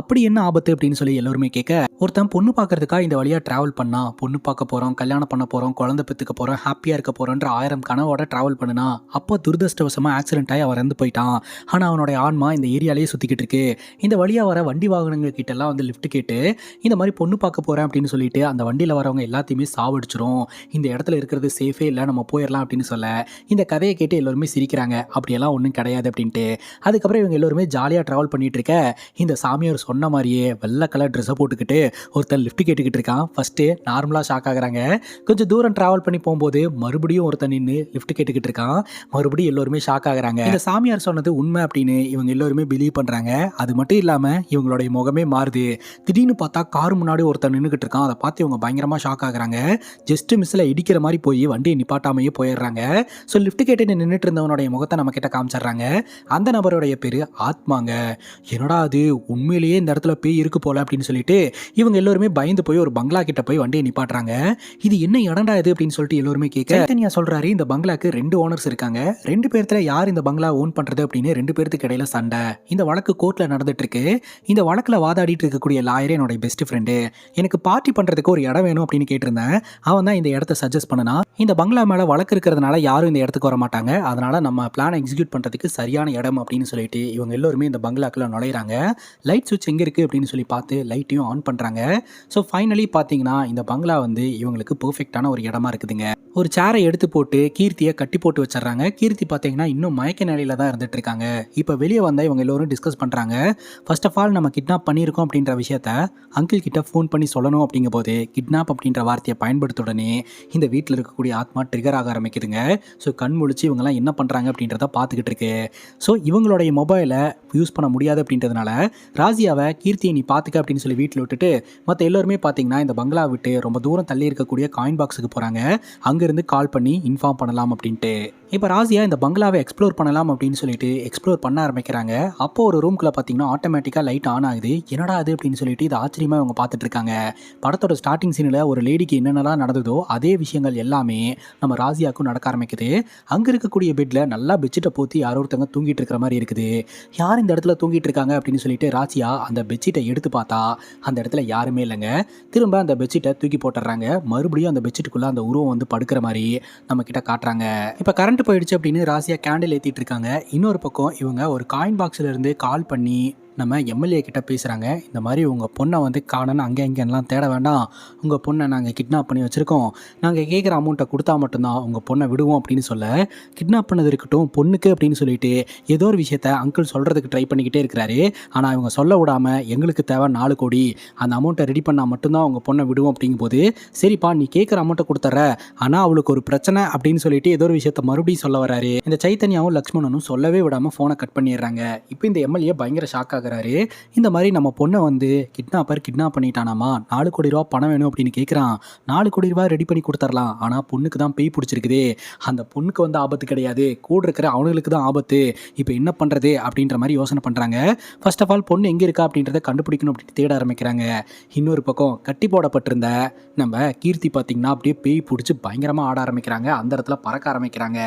அப்படி என்ன ஆபத்து அப்படின்னு சொல்லி எல்லாருமே கேட்க, ஒருத்தன் பொண்ணு பார்க்கறதுக்காக இந்த வழியா டிராவல் பண்ணா, பொண்ணு பார்க்க போறோம், கல்யாணம் பண்ண போறோம், குழந்தை பெத்துக்க போறோம், ஹாப்பியா இருக்க போறோன்ற 1000 கனவோட டிராவல் பண்ணுனா, அப்போ துரதிருஷ்டவசமா ஆக்சிடென்ட் ஆகி அவன் இறந்து போயிட்டான். ஆனா அவனுடைய ஆன்மா இந்த ஏரியாலேயே சுத்திக்கிட்டு இருக்கு. இந்த வழியா வர வண்டி வாகனங்கள் கிட்ட எல்லாம் வந்து லிஃப்ட் கேட்டு இந்த மாதிரி பொண்ணு பார்க்க போறேன் அப்படின்னு சொல்லிட்டு அந்த வண்டியில வரவங்க எல்லாத்தையுமே சாவடிச்சிரும். இந்த இடத்துல இருக்கிறது சேஃபே இல்லை, நம்ம போயிடலாம் அப்படின்னு சொல்ல இந்த கதையை கேட்டு எல்லாருமே சிரிக்கிறாங்க. அப்படியெல்லாம் ஒன்றும் கிடையாது அப்படின்ட்டு. அதுக்கப்புறம் இவங்க எல்லாருமே ஜாலியாக ட்ராவல் பண்ணிட்டு இருக்க இந்த சாமியார் சொன்ன மாதிரியே வெள்ளை கலர் ட்ரெஸ்ஸை போட்டுக்கிட்டு ஒருத்தன் லிஃப்ட் கேட்டுக்கிட்டு இருக்கான். ஃபர்ஸ்ட்டு நார்மலாக ஷாக் ஆகுறாங்க. கொஞ்சம் தூரம் ட்ராவல் பண்ணி போகும்போது மறுபடியும் ஒருத்தன் நின்று லிஃப்ட் கேட்டுக்கிட்டு இருக்கான். மறுபடியும் எல்லாருமே ஷாக் ஆகுறாங்க. இந்த சாமியார் சொன்னது உண்மை அப்படின்னு இவங்க எல்லாருமே பிலீவ் பண்ணுறாங்க. அது மட்டும் இல்லாமல் இவங்களுடைய முகமே மாறுது. திடீர்னு பார்த்தா கார் முன்னாடி ஒருத்தன் நின்றுக்கிட்டு இருக்கான். அதை பார்த்து இவங்க பயங்கரமாக ஷாக் ஆகுறாங்க. ஜஸ்ட் மிஸ்ஸில் இடிக்கிற மாதிரி போய் வண்டியை நிப்பாட்டாமையே போயிடுறாங்க. ஸோ லிஃப்ட் கேட்டு நின்றுட்டு இருந்தவனுடைய முகத்தை நம்ம கிட்ட காமிச்சிடுறாங்க. அந்த நபருடைய பேர் ஆத்மாங்க. என்னடா அது உண்மையிலேயே இந்த இடத்துல பேய் இருக்கு போல அப்படின்னு சொல்லிட்டு இவங்க எல்லாருமே பயந்து போய் ஒரு பங்களா கிட்ட போய் வண்டியை நிப்பாட்டுறாங்க. இது என்ன இடம்டா இது அப்படின்னு சொல்லிட்டு எல்லாருமே கேட்க, சைத்தன்யா சொல்றாரு இந்த பங்களாக்கு 2 ஓனர்ஸ் இருக்காங்க. 2 பேர்த்துல யார் இந்த பங்களா ஓன் பண்றது அப்படின்னு 2 பேருக்கு இடையில சண்டை. இந்த வழக்கு கோர்ட்ல நடந்துட்டு இருக்கு. இந்த வழக்குல வாதாடிட்டு இருக்கக்கூடிய லாயர் என்னோட பெஸ்ட் ஃப்ரெண்டு. எனக்கு பார்ட்டி பண்றதுக்கு ஒரு இடம் வேணும் அப்படின்னு கேட்டிருந்தேன். அவன் தான் இந்த இடத்த சஜஸ்ட் பண்ணனா. இந்த பங்களா மேல வழக்கு இருக்கிறதுனால யாரும் இந்த இடத்துக்கு வர மாட்டாங்க. அதனால நம்ம பிளான் எக்ஸிக்யூட் பண்றதுக்கு சரியான இடம் அப்படின்னு சொல்லிட்டு இவங்க எல்லாருமே இந்த பங்களாக்குள்ள நுழையிறாங்க. லைட் சுவிட்ச் எங்க இருக்கு அப்படின்னு சொல்லி பார்த்து லைட்டையும் ஆன் பண்றாங்க. ஸோ ஃபைனலி பார்த்தீங்கன்னா இந்த பங்களா வந்து இவங்களுக்கு பெர்ஃபெக்டான ஒரு இடமா இருக்குதுங்க. ஒரு சேரை எடுத்து போட்டு கீர்த்தியை கட்டி போட்டு வச்சிடறாங்க. கீர்த்தி பார்த்தீங்கன்னா இன்னும் மயக்க நிலையில தான் இருந்துட்டு இருக்காங்க. இப்போ வெளியே வந்தால் இவங்க எல்லோரும் டிஸ்கஸ் பண்ணுறாங்க. ஃபர்ஸ்ட் ஆஃப் ஆல் நம்ம கிட்னாப் பண்ணியிருக்கோம் அப்படின்ற விஷயத்த அங்கிள் கிட்ட ஃபோன் பண்ணி சொல்லணும். அப்படிங்கும் போது கிட்னாப் அப்படின்ற வார்த்தையை பயன்படுத்த உடனே இந்த வீட்டில் இருக்கக்கூடிய ஆத்மா ட்ரிகர் ஆக ஆரம்பிக்குதுங்க. ஸோ கண் முழிச்சு இவங்கெல்லாம் என்ன பண்ணுறாங்க அப்படின்றத பார்த்துக்கிட்டு இருக்கு. ஸோ இவங்களுடைய மொபைலை யூஸ் பண்ண முடியாது அப்படின்றதுனால ராசியாவை கீர்த்தியை நீ பார்த்துக்க அப்படின்னு சொல்லி வீட்டில் விட்டுட்டு மற்ற எல்லோருமே பார்த்தீங்கன்னா இந்த பங்களா விட்டு ரொம்ப தூரம் தள்ளி இருக்கக்கூடிய காயின் பாக்ஸுக்கு போகிறாங்க. அங்கேருந்து கால் பண்ணி இன்ஃபார்ம் பண்ணலாம் அப்படின்ட்டு. இப்போ ராசியா இந்த பங்களாவை எக்ஸ்ப்ளோர் பண்ணலாம் அப்படின்னு சொல்லிட்டு எக்ஸ்ப்ளோர் பண்ண ஆரம்பிக்கிறாங்க. அப்போ ஒரு ரூம்குள்ளே பார்த்தீங்கன்னா ஆட்டோமேட்டிக்காக லைட் ஆன் ஆகுது. என்னடா அது அப்படின்னு சொல்லிட்டு இது ஆச்சரியமாக இவங்க பார்த்துட்டு இருக்காங்க. படத்தோட ஸ்டார்டிங் சீனில் ஒரு லேடிக்கு என்னென்னலாம் நடந்ததோ அதே விஷயங்கள் எல்லாமே நம்ம ராசியாவுக்கும் நடக்க ஆரம்பிக்குது. அங்கே இருக்கக்கூடிய பெட்டில் நல்லா பெட்ஷீட்டை போற்றி யாரோ ஒருத்தவங்க தூங்கிட்டு இருக்கிற மாதிரி இருக்குது. யார் இந்த இடத்துல தூங்கிட்டு இருக்காங்க அப்படின்னு சொல்லிட்டு ராசியா அந்த பெட்ஷீட்டை எடுத்து பார்த்தா அந்த இடத்துல யாருமே இல்லைங்க. திரும்ப அந்த பெட்ஷீட்டை தூக்கி போட்டுறாங்க. மறுபடியும் அந்த பெட்ஷீட்டுக்குள்ளே அந்த உருவம் வந்து படுக்கிற மாதிரி நம்ம கிட்ட காட்டுறாங்க. இப்போ கரண்ட் போயிடுச்சு அப்படின்னு ராசியா கேண்டில் ஏற்றிட்டு இருக்காங்க. இன்னொரு பக்கம் இவங்க ஒரு காயின் பாக்ஸ்ல இருந்து கால் பண்ணி நம்ம எம்எல்ஏ கிட்ட பேசுகிறாங்க. இந்த மாதிரி உங்கள் பொண்ணை வந்து காணன்னு அங்கே இங்கெல்லாம் தேட வேண்டாம். உங்கள் பொண்ணை நாங்கள் கிட்னாப் பண்ணி வச்சுருக்கோம். நாங்கள் கேட்குற அமௌண்ட்டை கொடுத்தா மட்டும்தான் உங்கள் பொண்ணை விடுவோம் அப்படின்னு சொல்ல, கிட்னாப் பண்ணது இருக்கட்டும் பொண்ணுக்கு அப்படின்னு சொல்லிட்டு ஏதோ ஒரு விஷயத்த அங்கிள் சொல்கிறதுக்கு ட்ரை பண்ணிக்கிட்டே இருக்கிறாரு. ஆனால் இவங்க சொல்ல விடாமல் எங்களுக்கு தேவை 4 கோடி, அந்த அமௌண்ட்டை ரெடி பண்ணால் மட்டும்தான் உங்கள் பொண்ணை விடுவோம் அப்படிங்கும்போது, சரிப்பா நீ கேட்குற அமௌண்ட்டை கொடுத்துட்ற, ஆனால் அவளுக்கு ஒரு பிரச்சனை அப்படின்னு சொல்லிட்டு ஏதோ ஒரு விஷயத்த மறுபடியும் சொல்ல வராரு. இந்த சைத்தன்யாவும் லக்ஷ்மணனும் சொல்லவே விடாமல் ஃபோனை கட் பண்ணிடுறாங்க. இப்போ இந்த எம்எல்ஏ பயங்கர ஷாக் ஆகுறாரு. இந்த மாதிரி நம்ம பொண்ணை வந்து கிட்னாப் பண்ணிட்டானாமா, 4 கோடி ரூபா பணம் வேணும் அப்படின்னு கேட்குறான். 4 கோடி ரூபா ரெடி பண்ணி கொடுத்துடலாம். ஆனால் பொண்ணுக்கு தான் பேய் பிடிச்சிருக்குது. அந்த பொண்ணுக்கு வந்து ஆபத்து கிடையாது, கூட இருக்கிற அவனுங்களுக்கு தான் ஆபத்து. இப்போ என்ன பண்ணுறது அப்படின்ற மாதிரி யோசனை பண்ணுறாங்க. ஃபர்ஸ்ட் ஆஃப் ஆல் பொண்ணு எங்கே இருக்கா அப்படின்றத கண்டுபிடிக்கணும் அப்படின்னு தேட ஆரம்பிக்கிறாங்க. இன்னொரு பக்கம் கட்டி போடப்பட்டிருந்த நம்ம கீர்த்தி பார்த்தீங்கன்னா அப்படியே பேய் பிடிச்சி பயங்கரமாக ஆட ஆரம்பிக்கிறாங்க. அந்த இடத்துல பறக்க ஆரம்பிக்கிறாங்க.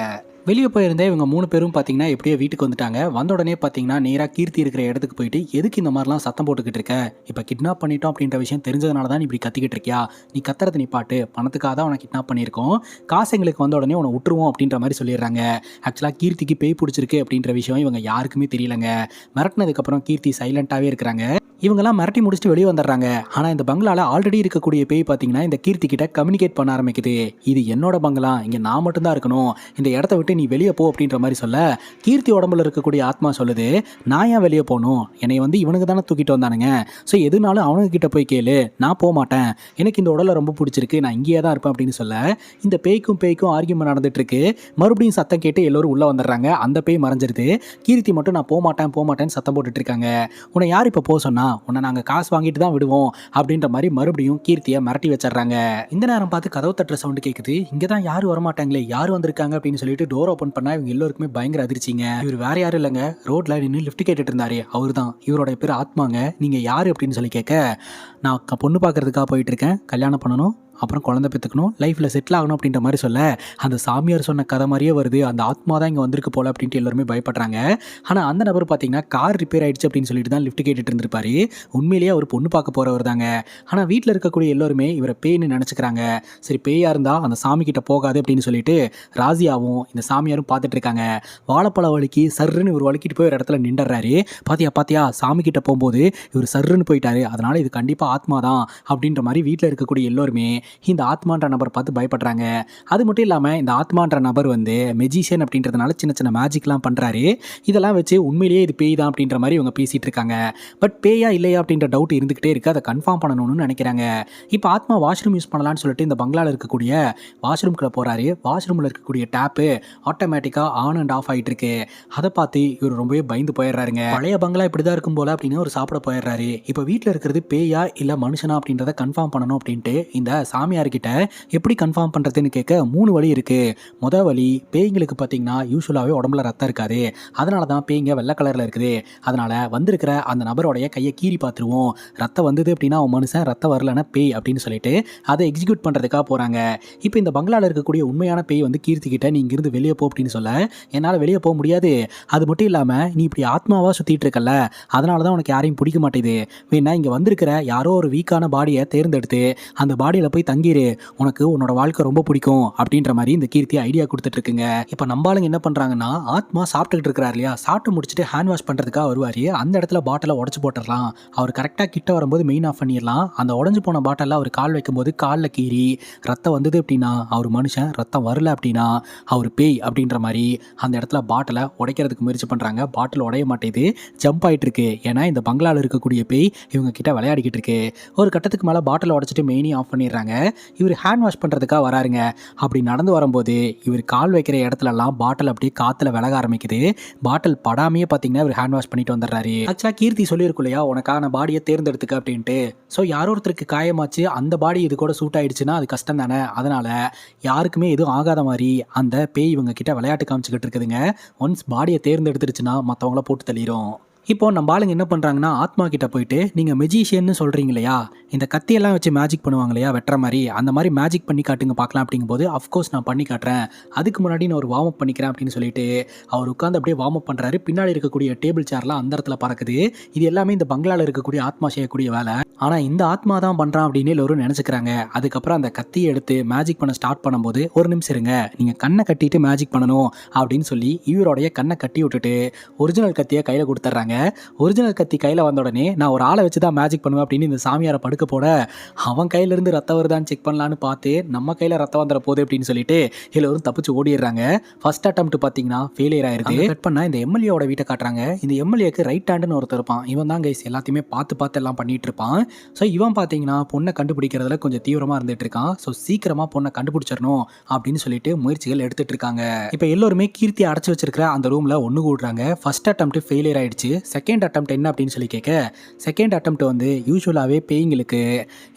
வெளியே போயிருந்தே இவங்க 3 பேரும் பார்த்தீங்கன்னா எப்படியோ வீட்டுக்கு வந்துட்டாங்க. வந்த உடனே பார்த்தீங்கன்னா நேராக கீர்த்தி இருக்கிற இடத்துக்கு போயிட்டு எதுக்கு இந்த மாதிரிலாம் சத்தம் போட்டுக்கிட்டு இருக்க, இப்போ கிட்னாப் பண்ணிட்டோம் அப்படின்ற விஷயம் தெரிஞ்சதுனால தான் நீ இப்படி கத்திக்கிட்டு இருக்கியா, நீ கத்துறது நீ பாட்டு, பணத்துக்காக தான் அவனை கிட்னாப் பண்ணியிருக்கோம், காசு எங்களுக்கு வந்த உடனே உன்னை விட்டுருவோம் அப்படின்ற மாதிரி சொல்லிடுறாங்க. ஆக்சுவலாக கீர்த்திக்கு பேய் பிடிச்சிருக்கு அப்படின்ற விஷயம் இவங்க யாருக்குமே தெரியலங்க. மிரட்டினதுக்கப்புறம் கீர்த்தி சைலண்ட்டாகவே இருக்கிறாங்க. இவங்கெல்லாம் மிரட்டி முடிச்சுட்டு வெளியே வந்துடுறாங்க. ஆனால் இந்த பங்களால ஆல்ரெடி இருக்கக்கூடிய பேய் பார்த்தீங்கன்னா இந்த கீர்த்தி கிட்ட கம்யூனிகேட் பண்ண ஆரம்பிக்குது. இது என்னோட பங்களா, இங்கே நான் மட்டும்தான் இருக்கணும், இந்த இடத்த விட்டு நீ வெளியே போ அப்படின்ற மாதிரி சொல்ல, கீர்த்தி உடம்புல இருக்கக்கூடிய ஆத்மா சொல்லுது, நான் ஏன் வெளியே போகணும், என்னை வந்து இவனுக்கு தானே தூக்கிட்டு வந்தானுங்க, ஸோ எதுனாலும் அவனுக்கு கிட்ட போய் கேளு, நான் போக மாட்டேன், எனக்கு இந்த உடலை ரொம்ப பிடிச்சிருக்கு, நான் இங்கேயே தான் இருப்பேன் அப்படின்னு சொல்ல, இந்த பேய்க்கும் ஆர்கியூமெண்ட் நடந்துட்டு இருக்கு. மறுபடியும் சத்தம் கேட்டு எல்லோரும் உள்ளே வந்துடுறாங்க. அந்த பேய் மறைஞ்சிருது. கீர்த்தி மட்டும் நான் போக மாட்டேன்னு சத்தம் போட்டுட்டு இருக்காங்க. உன்னை யார் இப்போ போக சொன்னா, உன்னை நாங்கள் காசு வாங்கிட்டு தான் விடுவோம் அப்படின்ற மாதிரி மறுபடியும் கீர்த்தியை மிரட்டி வச்சிடறாங்க. இந்த நேரம் பார்த்து கதவு தட்டுற சவுண்டு கேட்குது. இங்கே தான் யாரும் வரமாட்டாங்களே, யார் வந்திருக்காங்க அப்படின்னு சொல்லிட்டு டோர் ஓப்பன் பண்ணா இவங்க எல்லோருக்குமே பயங்கர அதிர்ச்சிங்க. இவர் வேற யாரும் இல்லைங்க, ரோட்ல நின்று லிஃப்ட் கேட்டுட்டு இருந்தாரு, அவர் தான். இவரோட பேர் ஆத்மாங்க. நீங்க யாரு அப்படின்னு சொல்லி கேட்க, நான் பொண்ணு பார்க்கறதுக்காக போயிட்டு இருக்கேன், கல்யாணம் பண்ணணும், அப்புறம் குழந்தை பெற்றுக்கணும், லைஃப்பில் செட்டில் ஆகணும் அப்படின்ற மாதிரி சொல்ல, அந்த சாமியார் சொன்ன கதை மாதிரியே வருது, அந்த ஆத்மா தான் இங்கே வந்திருக்கு போல அப்படின்ட்டு எல்லாருமே பயப்படுறாங்க. ஆனால் அந்த நபர் பார்த்தீங்கன்னா கார் ரிப்பேர் ஆயிடுச்சு அப்படின்னு சொல்லிட்டு தான் லிஃப்ட் கேட்டுட்டு இருந்திருப்பாரு. உண்மையிலேயே அவர் பொண்ணு பார்க்க போகிறவர் தாங்க. ஆனால் வீட்டில் இருக்கக்கூடிய எல்லோருமே இவரை பேய்னு நினச்சிக்கிறாங்க. சரி, பேயாக இருந்தால் அந்த சாமி கிட்ட போகாது அப்படின்னு சொல்லிட்டு ராசியாவும் இந்த சாமியாரும் பார்த்துட்டு இருக்காங்க. வாழைப்பழ வலிக்கு சர்ருன்னு இவர் வலிக்கிட்டு போய் ஒரு இடத்துல நின்றுறாரு. பாத்தியா சாமி கிட்ட போகும்போது இவர் சர்ருன்னு போயிட்டாரு, அதனால இது கண்டிப்பாக ஆத்மா தான் அப்படின்ற மாதிரி வீட்டில் இருக்கக்கூடிய எல்லோருமே இந்த ஆத்மான்ற நபர் பார்த்து பயப்படுறாங்க. அது மட்டும் இல்லாமல் இந்த ஆத்மான்ற நபர் வந்து மெஜிஷியன் அப்படின்றதுனால சின்ன சின்ன மேஜிக்லாம் பண்ணுறாரு. இதெல்லாம் வச்சு உண்மையிலேயே இது பேய் தான் அப்படின்ற மாதிரி இவங்க பேசிகிட்டு இருக்காங்க. பட் பேயா இல்லையா அப்படின்ற டவுட் இருந்துக்கிட்டே இருக்குது. அதை கன்ஃபார்ம் பண்ணணும்னு நினைக்கிறாங்க. இப்போ ஆத்மா வாஷ்ரூம் யூஸ் பண்ணலான்னு சொல்லிட்டு இந்த பங்களாவில் இருக்கக்கூடிய வாஷ்ரூம்குள்ளே போகிறாரு. வாஷ்ரூமில் இருக்கக்கூடிய டேப்பு ஆட்டோமேட்டிக்காக ஆன் அண்ட் ஆஃப் ஆகிட்டு இருக்கு. அதை பார்த்து இவர் ரொம்பவே பயந்து போயிடுறாருங்க. பழைய பங்களா இப்படி தான் இருக்கும் போல அப்படின்னு ஒரு சாப்பிட போயிடுறாரு. இப்போ வீட்டில் இருக்கிறது பேயா இல்லை மனுஷனா அப்படின்றத கன்ஃபார்ம் பண்ணணும் அப்படின்ட்டு இந்த சாமியார்கிட்ட எப்படி கன்ஃபார்ம் பண்ணுறதுன்னு கேட்க 3 வழி இருக்குது. முதல் வழி, பேய்களுக்கு பார்த்தீங்கன்னா யூஸ்வலாகவே உடம்புல ரத்தம் இருக்காது, அதனால தான் பேய்ங்க வெள்ளை கலரில் இருக்குது, அதனால் வந்திருக்கிற அந்த நபருடைய கையை கீறி பார்த்துருவோம், ரத்தம் வந்தது அப்படின்னா அவன் மனுஷன், ரத்தம் வரலன்னா பேய் அப்படின்னு சொல்லிட்டு அதை எக்ஸிக்யூட் பண்ணுறதுக்காக போகிறாங்க. இப்போ இந்த பங்களாவில் இருக்கக்கூடிய உண்மையான பேய் வந்து கீர்த்திக்கிட்ட நீ இங்கிருந்து வெளியே போ அப்படின்னு சொல்ல, என்னால் வெளியே போக முடியாது, அது மட்டும் இல்லாமல் நீ இப்படி ஆத்மாவாக சுற்றிட்டு இருக்கல, அதனால தான் உனக்கு யாரையும் பிடிக்க மாட்டேது, வேணா இங்கே வந்திருக்கிற யாரோ ஒரு வீக்கான பாடியை தேர்ந்தெடுத்து அந்த பாடியில் போய் தங்கிரு, உனக்கு உன்னோட வாழ்க்கை ரொம்ப பிடிக்கும் அப்படின்ற மாதிரி இந்த கீர்த்தி ஐடியா கொடுத்துட்டு இருக்குங்க. இப்போ நம்பாளுங்க என்ன பண்ணுறாங்கன்னா, ஆத்மா சாப்பிட்டுக்கிட்டு இருக்கிறார் இல்லையா, சாப்பிட்டு முடிச்சுட்டு ஹேண்ட் வாஷ் பண்ணுறதுக்காக வருவார். அந்த இடத்துல பாட்டிலை உடச்சு போட்டுடலாம். அவர் கரெக்டாக கிட்ட வரும்போது மெயின் ஆஃப் பண்ணிடலாம். அந்த உடஞ்சு போன பாட்டிலில் அவர் கால் வைக்கும்போது காலில் கீறி ரத்தம் வந்தது அப்படின்னா அவர் மனுஷன், ரத்தம் வரல அப்படின்னா அவர் பேய் அப்படின்ற மாதிரி அந்த இடத்துல பாட்டிலை உடைக்கிறதுக்கு முயற்சி பண்ணுறாங்க. பாட்டில் உடைய மாட்டேது, ஜம்ப் ஆகிட்டு இருக்கு. ஏன்னா இந்த பங்களாவில் இருக்கக்கூடிய பேய் இவங்க கிட்ட விளையாடிக்கிட்டு இருக்கு. ஒரு கட்டத்துக்கு மேலே பாட்டிலை உடச்சிட்டு மெயினையும் ஆஃப் பண்ணிடுறாங்க. இவர் ஹேண்ட் வாஷ் பண்ணுறதுக்காக வராருங்க. அப்படி நடந்து வரும்போது இவர் கால் வைக்கிற இடத்துலலாம் பாட்டில் அப்படியே காற்றுல விலக ஆரம்பிக்குது. பாட்டில் படாமையே பார்த்தீங்கன்னா இவர் ஹேண்ட் வாஷ் பண்ணிட்டு வந்துடுறாரு. ஆக்சுவலாக கீர்த்தி சொல்லியிருக்கும் இல்லையா, உனக்கான பாடியை தேர்ந்தெடுத்துக்க அப்படின்ட்டு. ஸோ யாரோ ஒருத்தருக்கு காயமாச்சு, அந்த பாடி இது கூட சூட் ஆயிடுச்சுன்னா அது கஷ்டம் தானே, அதனால் யாருக்குமே எதுவும் ஆகாத மாதிரி அந்த பேய் இவங்க கிட்ட விளையாட்டு காமிச்சிக்கிட்டு இருக்குதுங்க. ஒன்ஸ் பாடியை தேர்ந்தெடுத்துருச்சுன்னா மற்றவங்கள போட்டு தள்ளிடும். இப்போ நம்ம ஆளுங்க என்ன பண்ணுறாங்கன்னா, ஆத்மா கிட்ட போயிட்டு நீங்கள் மெஜிஷியன்னு சொல்கிறீங்க இல்லையா, இந்த கத்தியெல்லாம் வச்சு மேஜிக் பண்ணுவாங்க இல்லையா வெட்டுற மாதிரி, அந்த மாதிரி மேஜிக் பண்ணி காட்டுங்க பார்க்கலாம் அப்படிங்கும்போது, அஃப்கோர்ஸ் நான் பண்ணி காட்டுறேன், அதுக்கு முன்னாடி நான் ஒரு வார்ம் அப் பண்ணிக்கிறேன் அப்படின்னு சொல்லிட்டு அவர் உட்காந்து அப்படியே வார்ம் அப் பண்ணுறாரு. பின்னாடி இருக்கக்கூடிய டேபிள் சேர்லாம் அந்த இடத்துல பறக்குது. இது எல்லாமே இந்த பங்களாவில் இருக்கக்கூடிய ஆத்மா செய்யக்கூடிய வேலை. ஆனால் இந்த ஆத்மா தான் பண்ணுறான் அப்படின்னு எல்லோரும் நினச்சிக்கிறாங்க. அதுக்கப்புறம் அந்த கத்தியை எடுத்து மேஜிக் பண்ண ஸ்டார்ட் பண்ணும்போது, ஒரு நிமிஷம் இருங்க, நீங்கள் கண்ணை கட்டிட்டு மேஜிக் பண்ணணும் அப்படின்னு சொல்லி இவருடைய கண்ணை கட்டி விட்டுட்டு ஒரிஜினல் கத்தியை கையில் கொடுத்துட்றாங்க. ஒரிஜினல் கத்தி கையில் வந்த உடனே நான் ஒரு ஆளை வச்சு தான் மேஜிக் பண்ணுவேன் அப்படின்னு இந்த சாமியாரை படுக்க போட, அவன் கையிலேருந்து ரத்தம் வருதான்னு செக் பண்ணலான்னு பார்த்து நம்ம கையில் ரத்தம் வந்துட போகுது அப்படின்னு சொல்லிட்டு எல்லோரும் தப்பிச்சு ஓடிடுறாங்க. ஃபர்ஸ்ட் அட்டெம்ப்ட் பார்த்தீங்கன்னா ஃபெயிலியர் ஆயிருக்கு. கட் பண்ணால் இந்த எம்எல்ஏவோட வீட்டை காட்டுறாங்க. இந்த எம்எல்ஏக்கு ரைட் ஹேண்டுன்னு ஒருத்தர் இருப்பான். இவன் தான் கைஸ் எல்லாத்தையுமே பார்த்து எல்லாம் பண்ணிட்டு இருப்பான். ஸோ இவன் பார்த்தீங்கன்னா பொண்ணை கண்டுபிடிக்கிறதுல கொஞ்சம் தீவிரமாக இருந்துட்டு இருக்கான். ஸோ சீக்கிரமாக பொண்ணை கண்டுபிடிச்சிடணும் அப்படின்னு சொல்லிட்டு முயற்சிகள் எடுத்துட்டு இருக்காங்க. இப்போ எல்லோருமே கீர்த்தி அடைச்சி வச்சிருக்கிற அந்த ரூமில் ஒன்று கூடுறாங்க. ஃபர்ஸ்ட் அட்டெம்ப்ட் ஃபெயிலியர் ஆயிடுச்சு. செகண்ட் அட்டெம்ப்ட் என்ன அப்படின்னு சொல்லி கேட்க, செகண்ட் அட்டெம்ப்ட் வந்து யூஸ்வலாகவே பேய்ங்களுக்கு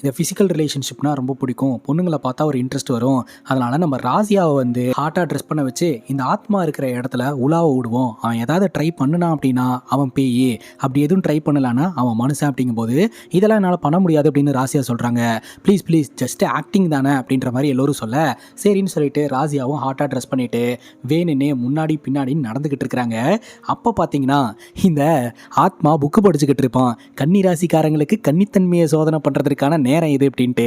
இந்த ஃபிசிக்கல் ரிலேஷன்ஷிப்னா ரொம்ப பிடிக்கும், பொண்ணுங்களை பார்த்தா ஒரு இன்ட்ரெஸ்ட் வரும், அதனால நம்ம ராசியாவை வந்து ஹார்ட்டாக ட்ரெஸ் பண்ண வச்சு இந்த ஆத்மா இருக்கிற இடத்துல உலாவை விடுவோம். அவன் ஏதாவது ட்ரை பண்ணுனான் அப்படின்னா அவன் பேய், அப்படி எதுவும் ட்ரை பண்ணலான்னா அவன் மனுஷன் அப்படிங்கும்போது இதெல்லாம் என்னால் பண்ண முடியாது அப்படின்னு ராசியா சொல்கிறாங்க. ப்ளீஸ் ஜஸ்ட் ஆக்டிங் தானே அப்படின்ற மாதிரி எல்லோரும் சொல்ல, சரின்னு சொல்லிட்டு ராசியாவும் ஹார்ட்டாக ட்ரெஸ் பண்ணிட்டு வேணுன்னே முன்னாடி பின்னாடி நடந்துக்கிட்டு இருக்கிறாங்க. அப்போ பார்த்தீங்கன்னா இந்த ஆத்மா புக்கு படிச்சுக்கிட்டு இருப்பான். கன்னி ராசிக்காரங்களுக்கு கன்னித்தன்மையை சோதனை பண்றதுக்கான நேரம் இது அப்படின்ட்டு.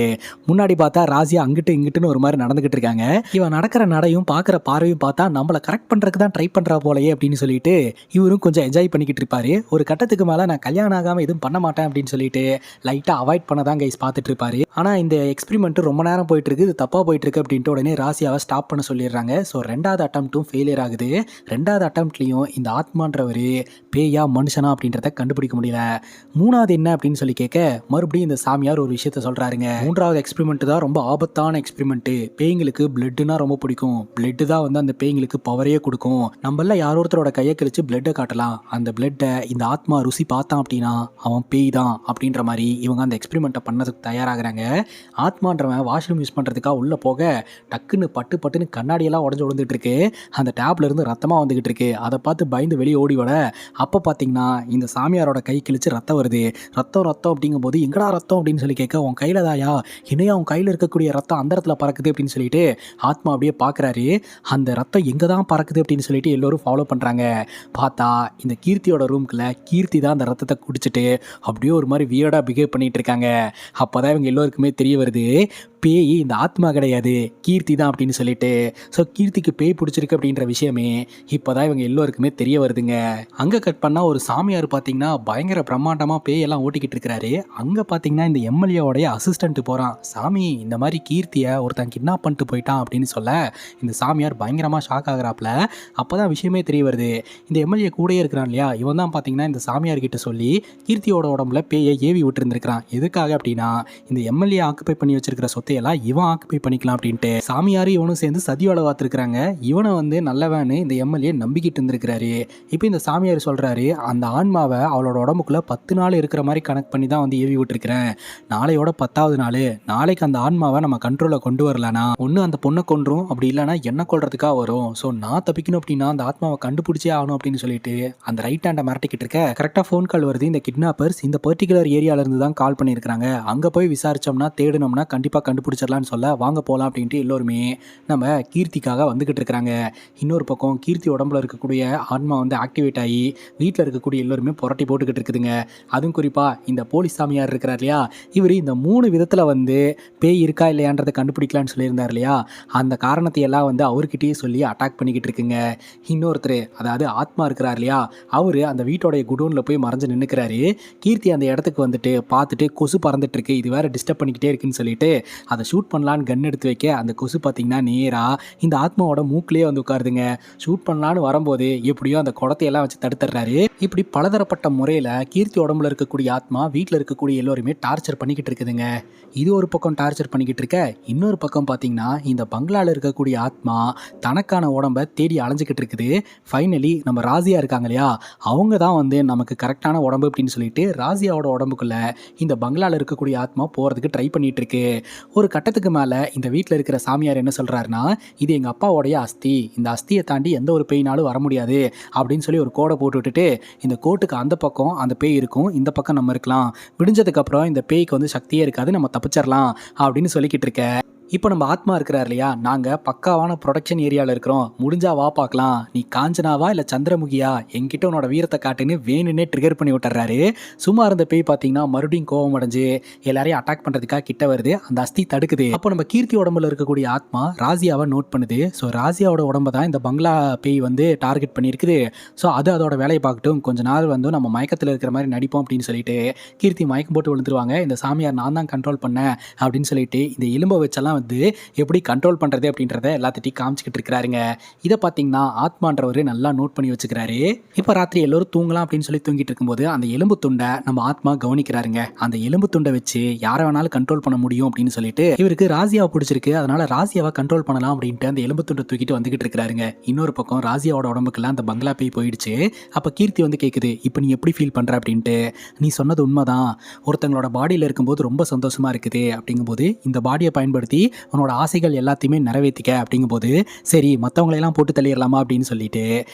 முன்னாடி பார்த்தா ராசியா அங்கிட்டு இங்கிட்டுன்னு ஒரு மாதிரி நடந்துகிட்டு இருக்காங்க. இவன் நடக்கிற நடையும் பார்க்குற பார்வையும் பார்த்தா நம்மளை கரெக்ட் பண்றதுக்கு தான் ட்ரை பண்றா போலயே அப்படின்னு சொல்லிட்டு இவரும் கொஞ்சம் என்ஜாய் பண்ணிக்கிட்டு இருப்பாரு. ஒரு கட்டத்துக்கு மேலே நான் கல்யாணம் ஆகாமல் எதுவும் பண்ண மாட்டேன் அப்படின்னு சொல்லிட்டு லைட்டாக அவாய்ட் பண்ண தான் கைஸ் பார்த்துட்டு இருப்பாரு. ஆனால் இந்த எக்ஸ்பெரிமெண்ட் ரொம்ப நேரம் போயிட்டு இருக்கு, இது தப்பாக போயிட்டு இருக்கு அப்படின்ட்டு உடனே ராசியாவை ஸ்டாப் பண்ண சொல்லிடுறாங்க. ஸோ ரெண்டாவது அட்டம்ப்ட்டும் ஃபெயிலியர் ஆகுது. ரெண்டாவது அட்டம்ப்ட்லையும் இந்த ஆத்மான்றவர் பேயா மனுஷனா அப்படின்றத கண்டுபிடிக்க முடியல. மூணாவது என்ன அப்படின்னு சொல்லி கேட்க மறுபடியும் இந்த சாமியார் ஒரு விஷயத்த சொல்றாருங்க. மூன்றாவது எக்ஸ்பெரிமெண்ட் தான் ரொம்ப ஆபத்தான எக்ஸ்பெரிமெண்ட். பேய்களுக்கு பிளட்னா ரொம்ப பிடிக்கும். பிளட் தான் வந்து அந்த பேய்களுக்கு பவரையே கொடுக்கும். நம்மள யாரோ ஒருத்தரோட கையை கழிச்சு பிளட்டை காட்டலாம். அந்த பிளட்டை இந்த ஆத்மா ருசி பார்த்தான் அப்படின்னா அவன் பேய் தான் அப்படின்ற மாதிரி இவங்க அந்த எக்ஸ்பெரிமெண்ட்டை பண்ணதுக்கு தயாராகிறாங்க. ஆத்மான்றவன் வாஷ்ரூம் யூஸ் பண்ணுறதுக்காக உள்ளே போக டக்குன்னு பட்டுன்னு கண்ணாடியெல்லாம் உடஞ்சு விழுந்துட்டு இருக்கு. அந்த டேப்ல இருந்து ரத்தமாக வந்துகிட்டு இருக்கு. அதை பார்த்து பயந்து வெளியே ஓடி வர அப்போ பார்த்தீங்கன்னா இந்த சாமியாரோட கை கிழிச்சு ரத்தம் வருது. ரத்தம் அப்படிங்கும்போது எங்கடா ரத்தம் அப்படின்னு சொல்லி கேட்க உன் கையில் தாயா, இன்னும் அவன் கையில் இருக்கக்கூடிய ரத்தம் அந்த இடத்துல பறக்குது அப்படின்னு சொல்லிட்டு ஆத்மா அப்படியே பார்க்குறாரு. அந்த ரத்தம் எங்கே தான் பறக்குது அப்படின்னு சொல்லிட்டு எல்லோரும் ஃபாலோ பண்ணுறாங்க. பார்த்தா இந்த கீர்த்தியோட ரூம்குள்ள கீர்த்தி தான் அந்த ரத்தத்தை குடிச்சிட்டு அப்படியே ஒரு மாதிரி வியர்டாக பிஹேவ் பண்ணிட்டு இருக்காங்க. அப்போ தான் இவங்க எல்லோருக்குமே தெரிய வருது பேய் இந்த ஆத்மா கிடையாது, கீர்த்தி தான் அப்படின்னு சொல்லிட்டு. ஸோ கீர்த்திக்கு பேய் பிடிச்சிருக்கு அப்படின்ற விஷயமே இப்போ தான் இவங்க எல்லோருக்குமே தெரிய வருதுங்க. அங்கே கட் பண்ணால் ஒரு சாமியார் பார்த்தீங்கன்னா பயங்கர பிரம்மாண்டமாக பேயெல்லாம் ஓட்டிக்கிட்டு இருக்கிறாரு. அங்கே பார்த்தீங்கன்னா இந்த எம்எல்ஏவோடைய அசிஸ்டன்ட் போகிறான். சாமி இந்த மாதிரி கீர்த்தியை ஒருத்தன் கிட்னாப் பண்ணிட்டு போயிட்டான் அப்படின்னு சொல்ல இந்த சாமியார் பயங்கரமாக ஷாக் ஆகுறாப்புல. அப்போ தான் விஷயமே தெரிய வருது. இந்த எம்எல்ஏ கூடயே இருக்கிறான் இல்லையா, இவன் தான் பார்த்தீங்கன்னா இந்த சாமியார் கிட்ட சொல்லி கீர்த்தியோட உடம்புல பேயை ஏவி விட்டுருந்துருக்கிறான். எதுக்காக அப்படின்னா இந்த எம்எல்ஏ ஆக்குப்பை பண்ணி வச்சிருக்கிற சொத்தை எல்லாம் இவன் ஆக்குப்பை பண்ணிக்கலாம் அப்படின்ட்டு. சாமியார் இவனும் சேர்ந்து சதியோட பார்த்துருக்காங்க. இவனை வந்து நல்லவன்னு இந்த எம்எல்ஏ நம்பிக்கிட்டு இருந்திருக்கிறாரு. இப்போ இந்த சாமியார் சொல்றாரு அந்த ஆன்மாவை அவளோட உடம்புக்குள்ள 10 நாள் இருக்கிற மாதிரி கனெக்ட் பண்ணி தான் வந்து ஏவி விட்டுருக்கிறேன். நாளையோட 10வது நாள் நாளைக்கு அந்த ஆன்மாவை நம்ம கண்ட்ரோலை கொண்டு வரலனா ஒன்று அந்த பொண்ணை கொன்றும், அப்படி இல்லைனா என்ன கொள்றதுக்காக வரும். ஸோ நான் தப்பிக்கணும் அப்படின்னா அந்த ஆத்மாவை கண்டுபிடிச்சே ஆகணும் அப்படின்னு சொல்லிட்டு அந்த ரைட் ஹேண்டை மிரட்டிக்கிட்டு இருக்க கரெக்டாக ஃபோன் கால் வருது. இந்த கிட்னாப்பர்ஸ் இந்த பர்டிகுலர் ஏரியால இருந்து தான் கால் பண்ணியிருக்காங்க. அங்கே போய் விசாரிச்சோம்னா தேடினோம்னா கண்டிப்பாக கண்டுபிடிச்சிடலான்னு சொல்ல வாங்க போகலாம் அப்படின்ட்டு எல்லோருமே நம்ம கீர்த்திக்காக வந்துகிட்டு இருக்கிறாங்க. இன்னொரு பக்கம் கீர்த்தி உடம்புல இருக்கக்கூடிய ஆன்மா வந்து ஆக்டிவேட் ஆகி வீட்டில் இருக்கக்கூடிய எல்லோருமே புரட்டி போட்டுக்கிட்டு இருக்குதுங்க. அதுவும் குறிப்பாக இந்த போலீஸ் சாமியார் இருக்கிறார் இல்லையா, இவர் இந்த 3 விதத்தில் வந்து பேய் இருக்கா இல்லையான்றதை கண்டுபிடிக்கலான்னு சொல்லியிருந்தார் இல்லையா, அந்த காரணத்தை எல்லாம் வந்து அவர்கிட்டயே சொல்லி அட்டாக் பண்ணிக்கிட்டு இருக்குங்க. இன்னொருத்தர் அதாவது ஆத்மா இருக்கிறார் இல்லையா, அவர் அந்த வீட்டோடைய குடோனில் போய் மறைஞ்சு நின்றுக்கிறாரு. கீர்த்தி அந்த இடத்துக்கு வந்துட்டு பார்த்துட்டு கொசு பறந்துட்டு இருக்கு, இது வேற டிஸ்டர்ப் பண்ணிக்கிட்டே இருக்குன்னு சொல்லிட்டு அதை ஷூட் பண்ணலான்னு கன் எடுத்து வைக்க அந்த கொசு பார்த்தீங்கன்னா நேராக இந்த ஆத்மாவோட மூக்கிலேயே வந்து உட்காருதுங்க. ஷூட் பண்ணலான்னு வரும்போது எப்படியோ அந்த குடத்தையெல்லாம் வச்சு தடுத்துடுறாரு. இப்படி பலதரப்பட்ட முறையில் கீர்த்தி உடம்புல இருக்கக்கூடிய ஆத்மா வீட்டில் இருக்கக்கூடிய எல்லோருமே டார்ச்சர் பண்ணிக்கிட்டு இருக்குதுங்க. இது ஒரு பக்கம் டார்ச்சர் பண்ணிக்கிட்டு இருக்க, இன்னொரு பக்கம் பார்த்தீங்கன்னா இந்த பங்களாவில் இருக்கக்கூடிய ஆத்மா தனக்கான உடம்பை தேடி அலைஞ்சிக்கிட்டு இருக்குது. ஃபைனலி நம்ம ராசியா இருக்காங்க இல்லையா, அவங்க தான் வந்து நமக்கு கரெக்டான உடம்பு அப்படின்னு சொல்லிட்டு ராசியாவோட உடம்புக்குள்ள இந்த பங்களாவில் இருக்கக்கூடிய ஆத்மா போகிறதுக்கு ட்ரை பண்ணிட்டு இருக்கு. ஒரு கட்டத்துக்கு மேலே இந்த வீட்டில் இருக்கிற சாமியார் என்ன சொல்கிறாருன்னா, இது எங்கள் அப்பாவோடைய அஸ்தி, இந்த அஸ்தியை தாண்டி எந்த ஒரு பேய்னாலும் வர முடியாது அப்படின்னு சொல்லி ஒரு கோடை போட்டு விட்டுட்டு இந்த கோட்டுக்கு அந்த பக்கம் அந்த பேய் இருக்கும், இந்த பக்கம் நம்ம இருக்கலாம், விடிஞ்சதுக்கப்புறம் இந்த பேய்க்கு வந்து சக்தியே இருக்காது, நம்ம தப்பிச்சிடலாம் அப்படின்னு சொல்லிக்கிட்டு இருக்க. இப்போ நம்ம ஆத்மா இருக்கிறார் இல்லையா, நாங்கள் பக்காவான ப்ரொடக்ஷன் ஏரியாவில் இருக்கிறோம், முடிஞ்சா வா பார்க்கலாம், நீ காஞ்சனாவா இல்லை சந்திரமுகியா, என்கிட்ட உன்னோட வீரத்தை காட்டுன்னு வேணுன்னே ட்ரிகர் பண்ணி விட்டுறாரு. சும்மா இருந்த பேய் பார்த்தீங்கன்னா மறுபடியும் கோவம் அடைஞ்சு எல்லாரையும் அட்டாக் பண்ணுறதுக்காக கிட்ட வருது. அந்த அஸ்தி தடுக்குது. அப்போ நம்ம கீர்த்தி உடம்புல இருக்கக்கூடிய ஆத்மா ராசியாவை நோட் பண்ணுது. ஸோ ராசியாவோட உடம்பை தான் இந்த பங்களா பேய் வந்து டார்கெட் பண்ணியிருக்குது. ஸோ அது அதோட வேலையை பார்க்கட்டும், கொஞ்ச நாள் வந்து நம்ம மயக்கத்தில் இருக்கிற மாதிரி நடிப்போம் அப்படின்னு சொல்லிட்டு கீர்த்தி மயக்கம் போட்டு விழுந்துருவாங்க. இந்த சாமியார் நான் தான் கண்ட்ரோல் பண்ணேன் அப்படின்னு சொல்லிட்டு இந்த எலும்பை வச்செல்லாம் வந்து எப்படி கண்ட்ரோல் பண்ணுறது அப்படின்றத எல்லாத்திட்டையும் காமிச்சிக்கிட்டு இருக்கிறாருங்க. இதை பார்த்தீங்கன்னா ஆத்மான்றவர் நல்லா நோட் பண்ணி வச்சுக்கிறாரு. இப்போ ராத்திரி எல்லோரும் தூங்கலாம் அப்படின்னு சொல்லி தூங்கிட்டு இருக்கும்போது அந்த எலும்பு துண்டை நம்ம ஆத்மா கவனிக்கிறாருங்க. அந்த எலும்பு துண்டை வச்சு யாரை வேணாலும் கண்ட்ரோல் பண்ண முடியும் அப்படின்னு சொல்லிட்டு இவருக்கு ராசியாவை பிடிச்சிருக்கு, அதனால ராசியாவை கண்ட்ரோல் பண்ணலாம் அப்படின்ட்டு அந்த எலும்பு துண்டை தூக்கிட்டு வந்துகிட்டு இருக்கிறாருங்க. இன்னொரு பக்கம் ராசியாவோட உடம்புக்கெல்லாம் அந்த பங்களா பேய் போயிடுச்சு. அப்போ கீர்த்தி வந்து கேட்குது, இப்போ நீ எப்படி ஃபீல் பண்ணுற அப்படின்ட்டு. நீ சொன்னது உண்மைதான், ஒருத்தங்களோட பாடியில் இருக்கும்போது ரொம்ப சந்தோஷமா இருக்குது அப்படிங்கும்போது இந்த பாடியை பயன்படுத்தி உன்னோட ஆசைகள் எல்லாத்தையுமே நிறைவேற்றிக்க அப்படிங்கும்போது, சரி மற்றவங்களையெல்லாம் போட்டு தள்ளிடலாமா அப்படின்னு சொல்லிட்டு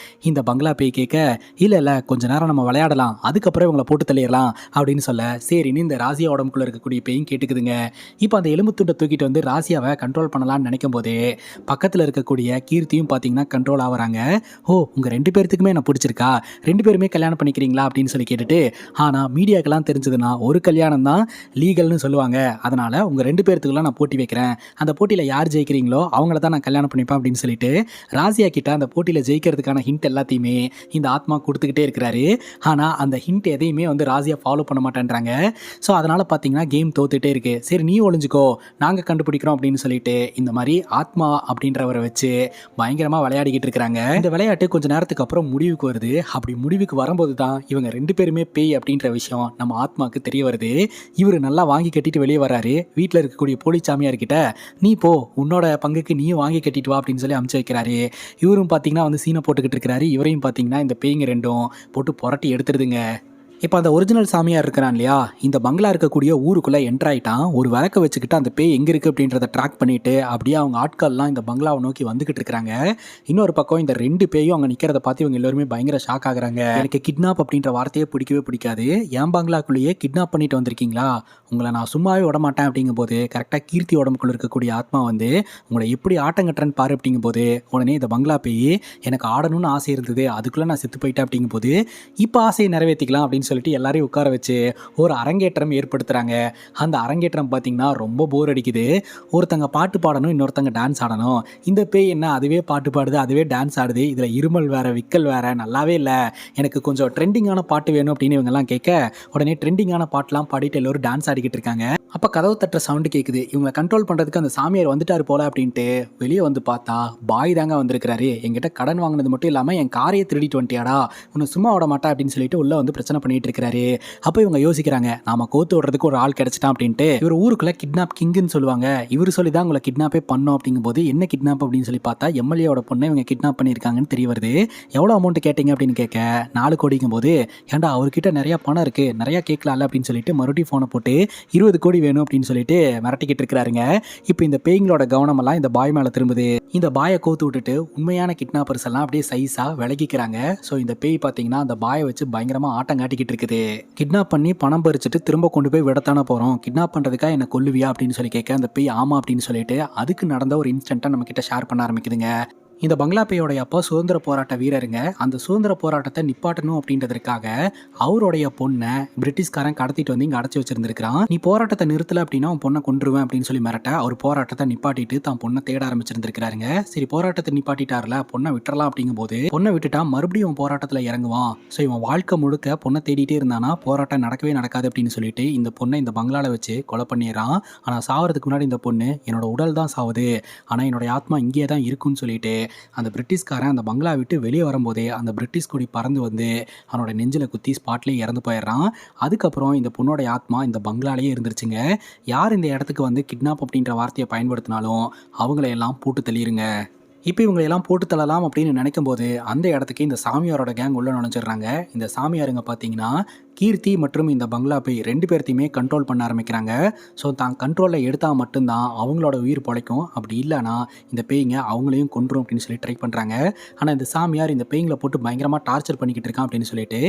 இந்த பங்களா பேய் கேட்க, இல்லை இல்லை கொஞ்ச நேரம் நம்ம விளையாடலாம், அதுக்கப்புறம் இவங்களை போட்டு தள்ளிடலாம் அப்படின்னு சொல்ல, சரின்னு இந்த ராசியா உடம்புக்குள்ள இருக்கக்கூடிய பேயும் கேட்டுக்குதுங்க. இப்போ அந்த எலும்பு துண்டை தூக்கிட்டு வந்து ராசியாவை கண்ட்ரோல் பண்ணலாம்னு நினைக்கும் போதே பக்கத்தில் இருக்கக்கூடிய கீர்த்தியும் பார்த்தீங்கன்னா கண்ட்ரோல் ஆகுறாங்க. ஓ உங்கள் 2 பேர்த்துக்குமே என்ன பிடிச்சிருக்கா, 2 பேருமே கல்யாணம் பண்ணிக்கிறீங்களா அப்படின்னு சொல்லி கேட்டுட்டு, ஆனால் மீடியாக்கெல்லாம் தெரிஞ்சதுன்னா ஒரு கல்யாணம் தான் லீகல்னு சொல்லுவாங்க, அதனால் உங்கள் 2 பேர்த்துக்குலாம் நான் போட்டி வைக்கிறேன், அந்த போட்டியில் யார் ஜெயிக்கிறீங்களோ அவங்கள தான் நான் கல்யாணம் பண்ணிப்பேன் அப்படின்னு சொல்லிட்டு ராசியா கிட்ட அந்த போட்டியில் ஜெயிக்கிறதுக்கான ஹிண்ட் எல்லாத்தையுமே இந்த ஆத்மா கொடுத்துக்கிட்டே இருக்கிறாரு. ஆனால் அந்த ஹிண்ட் எதையுமே வந்து ராசியா ஃபாலோ பண்ண மாட்டேன்றாங்க. ஸோ அதனால் பார்த்தீங்கன்னா கேம் தோத்துட்டே இருக்கு. சரி நீ ஒளிஞ்சுக்கோ, நாங்கள் கண்டுபிடிக்கிறோம் அப்படின்னு சொல்லிட்டு இந்த மாதிரி ஆத்மா அப்படின்றவரை வச்சு பயங்கரமாக விளையாடிக்கிட்டு இருக்கிறாங்க. இந்த விளையாட்டு கொஞ்ச நேரத்துக்கு அப்புறம் முடிவுக்கு வருது. அப்படி முடிவுக்கு வரும்போது தான் இவங்க 2 பேருமே பேய் அப்படின்ற விஷயம் நம்ம ஆத்மாவுக்கு தெரிய வருது. இவர் நல்லா வாங்கி கட்டிட்டு வெளியே வராரு. வீட்டில் இருக்கக்கூடிய போலி சாமியார்கிட்ட, நீ போ உன்னோட பங்குக்கு நீயும் வாங்கி கட்டிட்டு வா அப்படின்னு சொல்லி அமுச்சு வைக்கிறாரு. இவரும் பார்த்தீங்கன்னா வந்து சீனை போட்டுக்கிட்டு இருக்கிறாரு. இவரையும் பார்த்தீங்கன்னா இந்த பேய்ங்க ரெண்டும் போட்டு புரட்டி எடுத்துடுதுங்க. இப்போ அந்த ஒரிஜினல் சாமியார் இருக்கிறான் இல்லையா, இந்த பங்களா இருக்கக்கூடிய ஊருக்குள்ளே என்ட்ரு ஆகிட்டான். ஒரு விளக்க வச்சுக்கிட்டு அந்த பேய் எங்கே இருக்குது அப்படின்றத ட்ராக் பண்ணிவிட்டு அப்படியே அவங்க ஆட்கள்லாம் இந்த பங்களாவை நோக்கி வந்துக்கிட்டு இருக்கிறாங்க. இன்னொரு பக்கம் இந்த 2 பேயும் அங்கே நிற்கிறத பார்த்து இவங்க எல்லாருமே பயங்கர ஷாக் ஆகுறாங்க. எனக்கு கிட்னாப் அப்படின்ற வார்த்தையே பிடிக்கவே பிடிக்காது. என் பங்களாக்குள்ளேயே கிட்னாப் பண்ணிட்டு வந்திருக்கீங்களா, உங்களை நான் சும்மாவே விட மாட்டேன் அப்படிங்கும்போது கரெக்டாக கீர்த்தி உடம்புக்குள்ள இருக்கக்கூடிய ஆத்மா வந்து உங்களை எப்படி ஆட்டம் கட்டுறேன்னு பாரு அப்படிங்கும்போது, உடனே இந்த பங்களா பேய் எனக்கு ஆடணும்னு ஆசை இருந்தது, அதுக்குள்ளே நான் செத்து போயிட்டேன் அப்படிங்கும்போது இப்போ ஆசையை நிறைவேற்றிக்கலாம் அப்படின்னு சொல்லிட்டு எல்லாரையும் உட்கார வச்சு ஒரு அரங்கேற்றம் ஏற்படுத்துகிறாங்க. அந்த அரங்கேற்றம் பார்த்தீங்கன்னா ரொம்ப போர் அடிக்குது. ஒருத்தங்க பாட்டு பாடணும், இன்னொருத்தங்க டான்ஸ் ஆடணும். இந்த பேய் என்ன அதுவே பாட்டு பாடுது, அதுவே டான்ஸ் ஆடுது, இதில் இருமல் வேற விக்கல் வேற, நல்லாவே இல்லை, எனக்கு கொஞ்சம் ட்ரெண்டிங்கான பாட்டு வேணும் அப்படின்னு இவங்கெல்லாம் கேட்க, உடனே ட்ரெண்டிங்கான பாட்டெலாம் பாடிட்டு எல்லோரும் டான்ஸ் ஆடிக்கிட்டு இருக்காங்க. அப்போ கதவு தட்டுற சவுண்டு கேட்குது. இவங்களை கண்ட்ரோல் பண்ணுறதுக்கு அந்த சாமியார் வந்துட்டார் போல அப்படின்ட்டு வெளியே வந்து பார்த்தா பாய் தாங்க வந்திருக்கிறாரு. என்கிட்ட கடன் வாங்கினது மட்டும் இல்லாமல் என் காரையை திருடிட்டு வந்துட்டியாடா, உன்னை சும்மா விட மாட்டா அப்படின்னு சொல்லிட்டு உள்ள வந்து பிரச்சனை பண்ணிட்டு இருக்கிறாரு. அப்போ இவங்க யோசிக்கிறாங்க, நாம கோத்து விடுறதுக்கு ஒரு ஆள் கிடைச்சிட்டான் அப்படின்ட்டு. இவர் ஊருக்குள்ள கிட்னாப் கிங்குன்னு சொல்லுவாங்க, இவர் சொல்லி தான் உங்களை கிட்னாப்பே பண்ணோம் அப்படிங்கும்போது என்ன கிட்னாப் அப்படின்னு சொல்லி பார்த்தா எம்எல்ஏவோட பொண்ணை இவங்க கிட்னாப் பண்ணியிருக்காங்கன்னு தெரிய வருது. எவ்வளோ அமௌண்ட் கேட்டீங்க அப்படின்னு கேட்க 4 கோடிங்கும் போது, ஏன்டா அவர்கிட்ட நிறைய பணம் இருக்கு, நிறைய கேட்கலாம்ல அப்படின்னு சொல்லிட்டு மறுபடியும் ஃபோனை போட்டு 20 கோடி வேணும் அப்படின்னு சொல்லிட்டு மிரட்டிக்கிட்டு இருக்கிறாருங்க. இப்போ இந்த பேய்களோட கவனமெல்லாம் இந்த பாய் மேலே திரும்புது. இந்த பாயை கோத்து விட்டுட்டு உண்மையான கிட்னாப்பர்ஸ் எல்லாம் அப்படியே சைஸா விலகிக்கிறாங்க. ஸோ இந்த பேய் பார்த்தீங்கன்னா அந்த பாயை வச்சு பயங்கரமா ஆட்டம் காட்டிக்கிட்டு இருக்குது. கிட்னாப் பண்ணி பணம் பறிச்சுட்டு திரும்ப கொண்டு போய் விடத்தானே போறோம், கிட்னாப் பண்றதுக்காக என்ன கொல்லுவியா அப்படின்னு சொல்லி கேட்க, அந்த பேய் ஆமா அப்படின்னு சொல்லிட்டு அதுக்கு நடந்த ஒரு இன்சிடென்ட்டை நம்ம கிட்ட ஷேர் பண்ண ஆரம்பிக்குதுங்க. இந்த பங்களா பேயோடைய அப்பா சுதந்திர போராட்ட வீரருங்க. அந்த சுதந்திர போராட்டத்தை நிப்பாட்டணும் அப்படின்றதுக்காக அவருடைய பொண்ணை பிரிட்டிஷ்காரன் கடத்திட்டு வந்து இங்கே அடைச்சி வச்சிருந்திருக்கிறான். நீ போராட்டத்தை நிறுத்தல அப்படின்னா உன் பொண்ணை கொன்றுவேன் அப்படின்னு சொல்லி மிரட்ட அவர் போராட்டத்தை நிப்பாட்டிட்டு தான் பொண்ணை தேட ஆரம்பிச்சிருந்திருக்கிறாருங்க. சரி போராட்டத்தை நிப்பாட்டிட்டார்ல, பொண்ணை விட்டுறலாம் அப்படிங்கும்போது பொண்ணை விட்டுட்டா மறுபடியும் போராட்டத்தில் இறங்குவான். ஸோ இவன் வாழ்க்கை முழுக்க பொண்ணை தேடிட்டே இருந்தானா போராட்டம் நடக்கவே நடக்காது அப்படின்னு சொல்லிட்டு இந்த பொண்ணை இந்த பங்களாவில் வச்சு கொலை பண்ணிடுறான். ஆனால் சாவறதுக்கு முன்னாடி இந்த பொண்ணு என்னோட உடல் தான் சாவுது, ஆனால் என்னோட ஆத்மா இங்கே தான் இருக்குன்னு சொல்லிட்டு அந்த பிரிட்டிஷ்காரன் அந்த பங்களா விட்டு வெளியே வரும்போதே அந்த பிரிட்டிஷ் கொடி பறந்து வந்து அவனோட நெஞ்சில் குத்தி ஸ்பாட்லேயே இறந்து போயிடுறான். அதுக்கப்புறம் இந்த பொண்ணோட ஆத்மா இந்த பங்களாலேயே இருந்துருச்சுங்க. யார் இந்த இடத்துக்கு வந்து கிட்னாப் அப்படின்ற வார்த்தையை பயன்படுத்தினாலும் அவங்களையெல்லாம் போட்டு தள்ளிடுங்க. இப்போ இவங்களையெல்லாம் போட்டு தள்ளலாம் அப்படின்னு நினைக்கும் போது அந்த இடத்துக்கு இந்த சாமியாரோட கேங் உள்ள நுழைஞ்சிடுறாங்க. இந்த சாமியாருங்க பார்த்தீங்கன்னா கீர்த்தி மற்றும் இந்த பங்களா பேய் 2 பேர்த்தையுமே கண்ட்ரோல் பண்ண ஆரம்பிக்கிறாங்க. ஸோ தான் கண்ட்ரோலில் எடுத்தால் மட்டும்தான் அவங்களோட உயிர் பிழைக்கும், அப்படி இல்லைனா இந்த பேய்ங்க அவங்களையும் கொன்றும் அப்படின்னு சொல்லி ட்ரை பண்ணுறாங்க. ஆனால் இந்த சாமியார் இந்த பேய்களை போட்டு பயங்கரமாக டார்ச்சர் பண்ணிக்கிட்டு இருக்கான் அப்படின்னு சொல்லிட்டு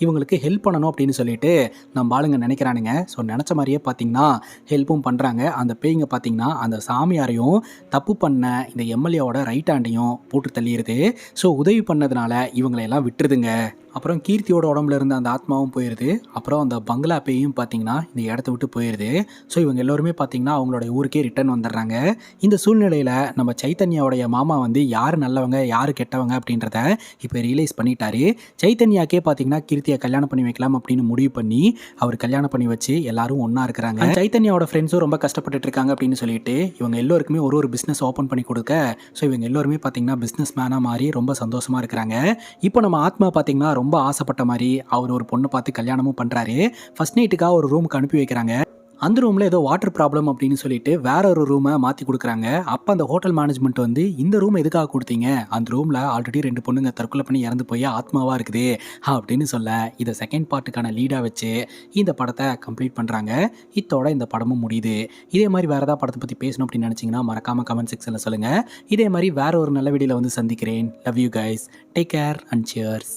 இவங்களுக்கு ஹெல்ப் பண்ணணும் அப்படின்னு சொல்லிட்டு நம்ம ஆளுங்க நினைக்கிறானுங்க. ஸோ நினச்ச மாதிரியே பார்த்தீங்கன்னா ஹெல்ப்பும் பண்ணுறாங்க. அந்த பேய்ங்க பார்த்தீங்கன்னா அந்த சாமியாரையும் தப்பு பண்ண இந்த எம்எல்ஏவோட ரைட் ஹேண்டையும் போட்டு தள்ளிடுது. ஸோ உதவி பண்ணதுனால இவங்களையெல்லாம் விட்டுருதுங்க. அப்புறம் கீர்த்தியோட உடம்புல இருந்த அந்த ஆத்மாவும் போயிடுது. அப்புறம் அந்த பங்களா பேயும் பார்த்தீங்கன்னா இந்த இடத்த விட்டு போயிடுது. ஸோ இவங்க எல்லோருமே பார்த்தீங்கன்னா அவங்களோட ஊருக்கே ரிட்டர்ன் வந்துடுறாங்க. இந்த சூழ்நிலையில் நம்ம சைத்தன்யாவுடைய மாமா வந்து யார் நல்லவங்க யார் கெட்டவங்க அப்படின்றத இப்போ ரியலைஸ் பண்ணிட்டாரு. சைத்தன்யாக்கே பார்த்தீங்கன்னா கீர்த்தியை கல்யாணம் பண்ணி வைக்கலாம் அப்படின்னு முடிவு பண்ணி அவர் கல்யாணம் பண்ணி வச்சு எல்லாரும் ஒன்றா இருக்கிறாங்க. சைத்தன்யாவோட ஃப்ரெண்ட்ஸும் ரொம்ப கஷ்டப்பட்டுட்டு இருக்காங்க அப்படின்னு சொல்லிட்டு இவங்க எல்லோருக்குமே ஒரு பிஸ்னஸ் ஓப்பன் பண்ணி கொடுக்க, ஸோ இவங்க எல்லோருமே பார்த்தீங்கன்னா பிஸ்னஸ் மேனாக மாறி ரொம்ப சந்தோஷமாக இருக்கிறாங்க. இப்போ நம்ம ஆத்மா பார்த்தீங்கன்னா ரொம்ப ஆசைப்பட்ட மாதிரி அவர் ஒரு பொண்ணை பார்த்து கல்யாணமும் பண்ணுறாரு. ஃபர்ஸ்ட் நைட்டுக்காக ஒரு ரூமுக்கு அனுப்பி வைக்கிறாங்க. அந்த ரூமில் ஏதோ வாட்டர் ப்ராப்ளம் அப்படின்னு சொல்லிட்டு வேற ஒரு ரூமை மாற்றி கொடுக்குறாங்க. அப்போ அந்த ஹோட்டல் மேனேஜ்மெண்ட் வந்து இந்த ரூம் எதுக்காக கொடுத்தீங்க, அந்த ரூமில் ஆல்ரெடி 2 பொண்ணுங்க தற்கொலை பண்ணி இறந்து போய் ஆத்மாவாக இருக்குது அப்படின்னு சொல்ல இதை செகண்ட் பார்ட்டுக்கான லீடாக வச்சு இந்த படத்தை கம்ப்ளீட் பண்ணுறாங்க. இதோட இந்த படமும் முடியுது. இதே மாதிரி வேறு ஏதாவது படத்தை பற்றி பேசணும் அப்படின்னு நினச்சிங்கன்னா மறக்காமல் கமெண்ட் செக்ஷனில் சொல்லுங்கள். இதே மாதிரி வேற ஒரு நல்ல வீடியோவில் வந்து சந்திக்கிறேன். Love you guys. Take care and cheers.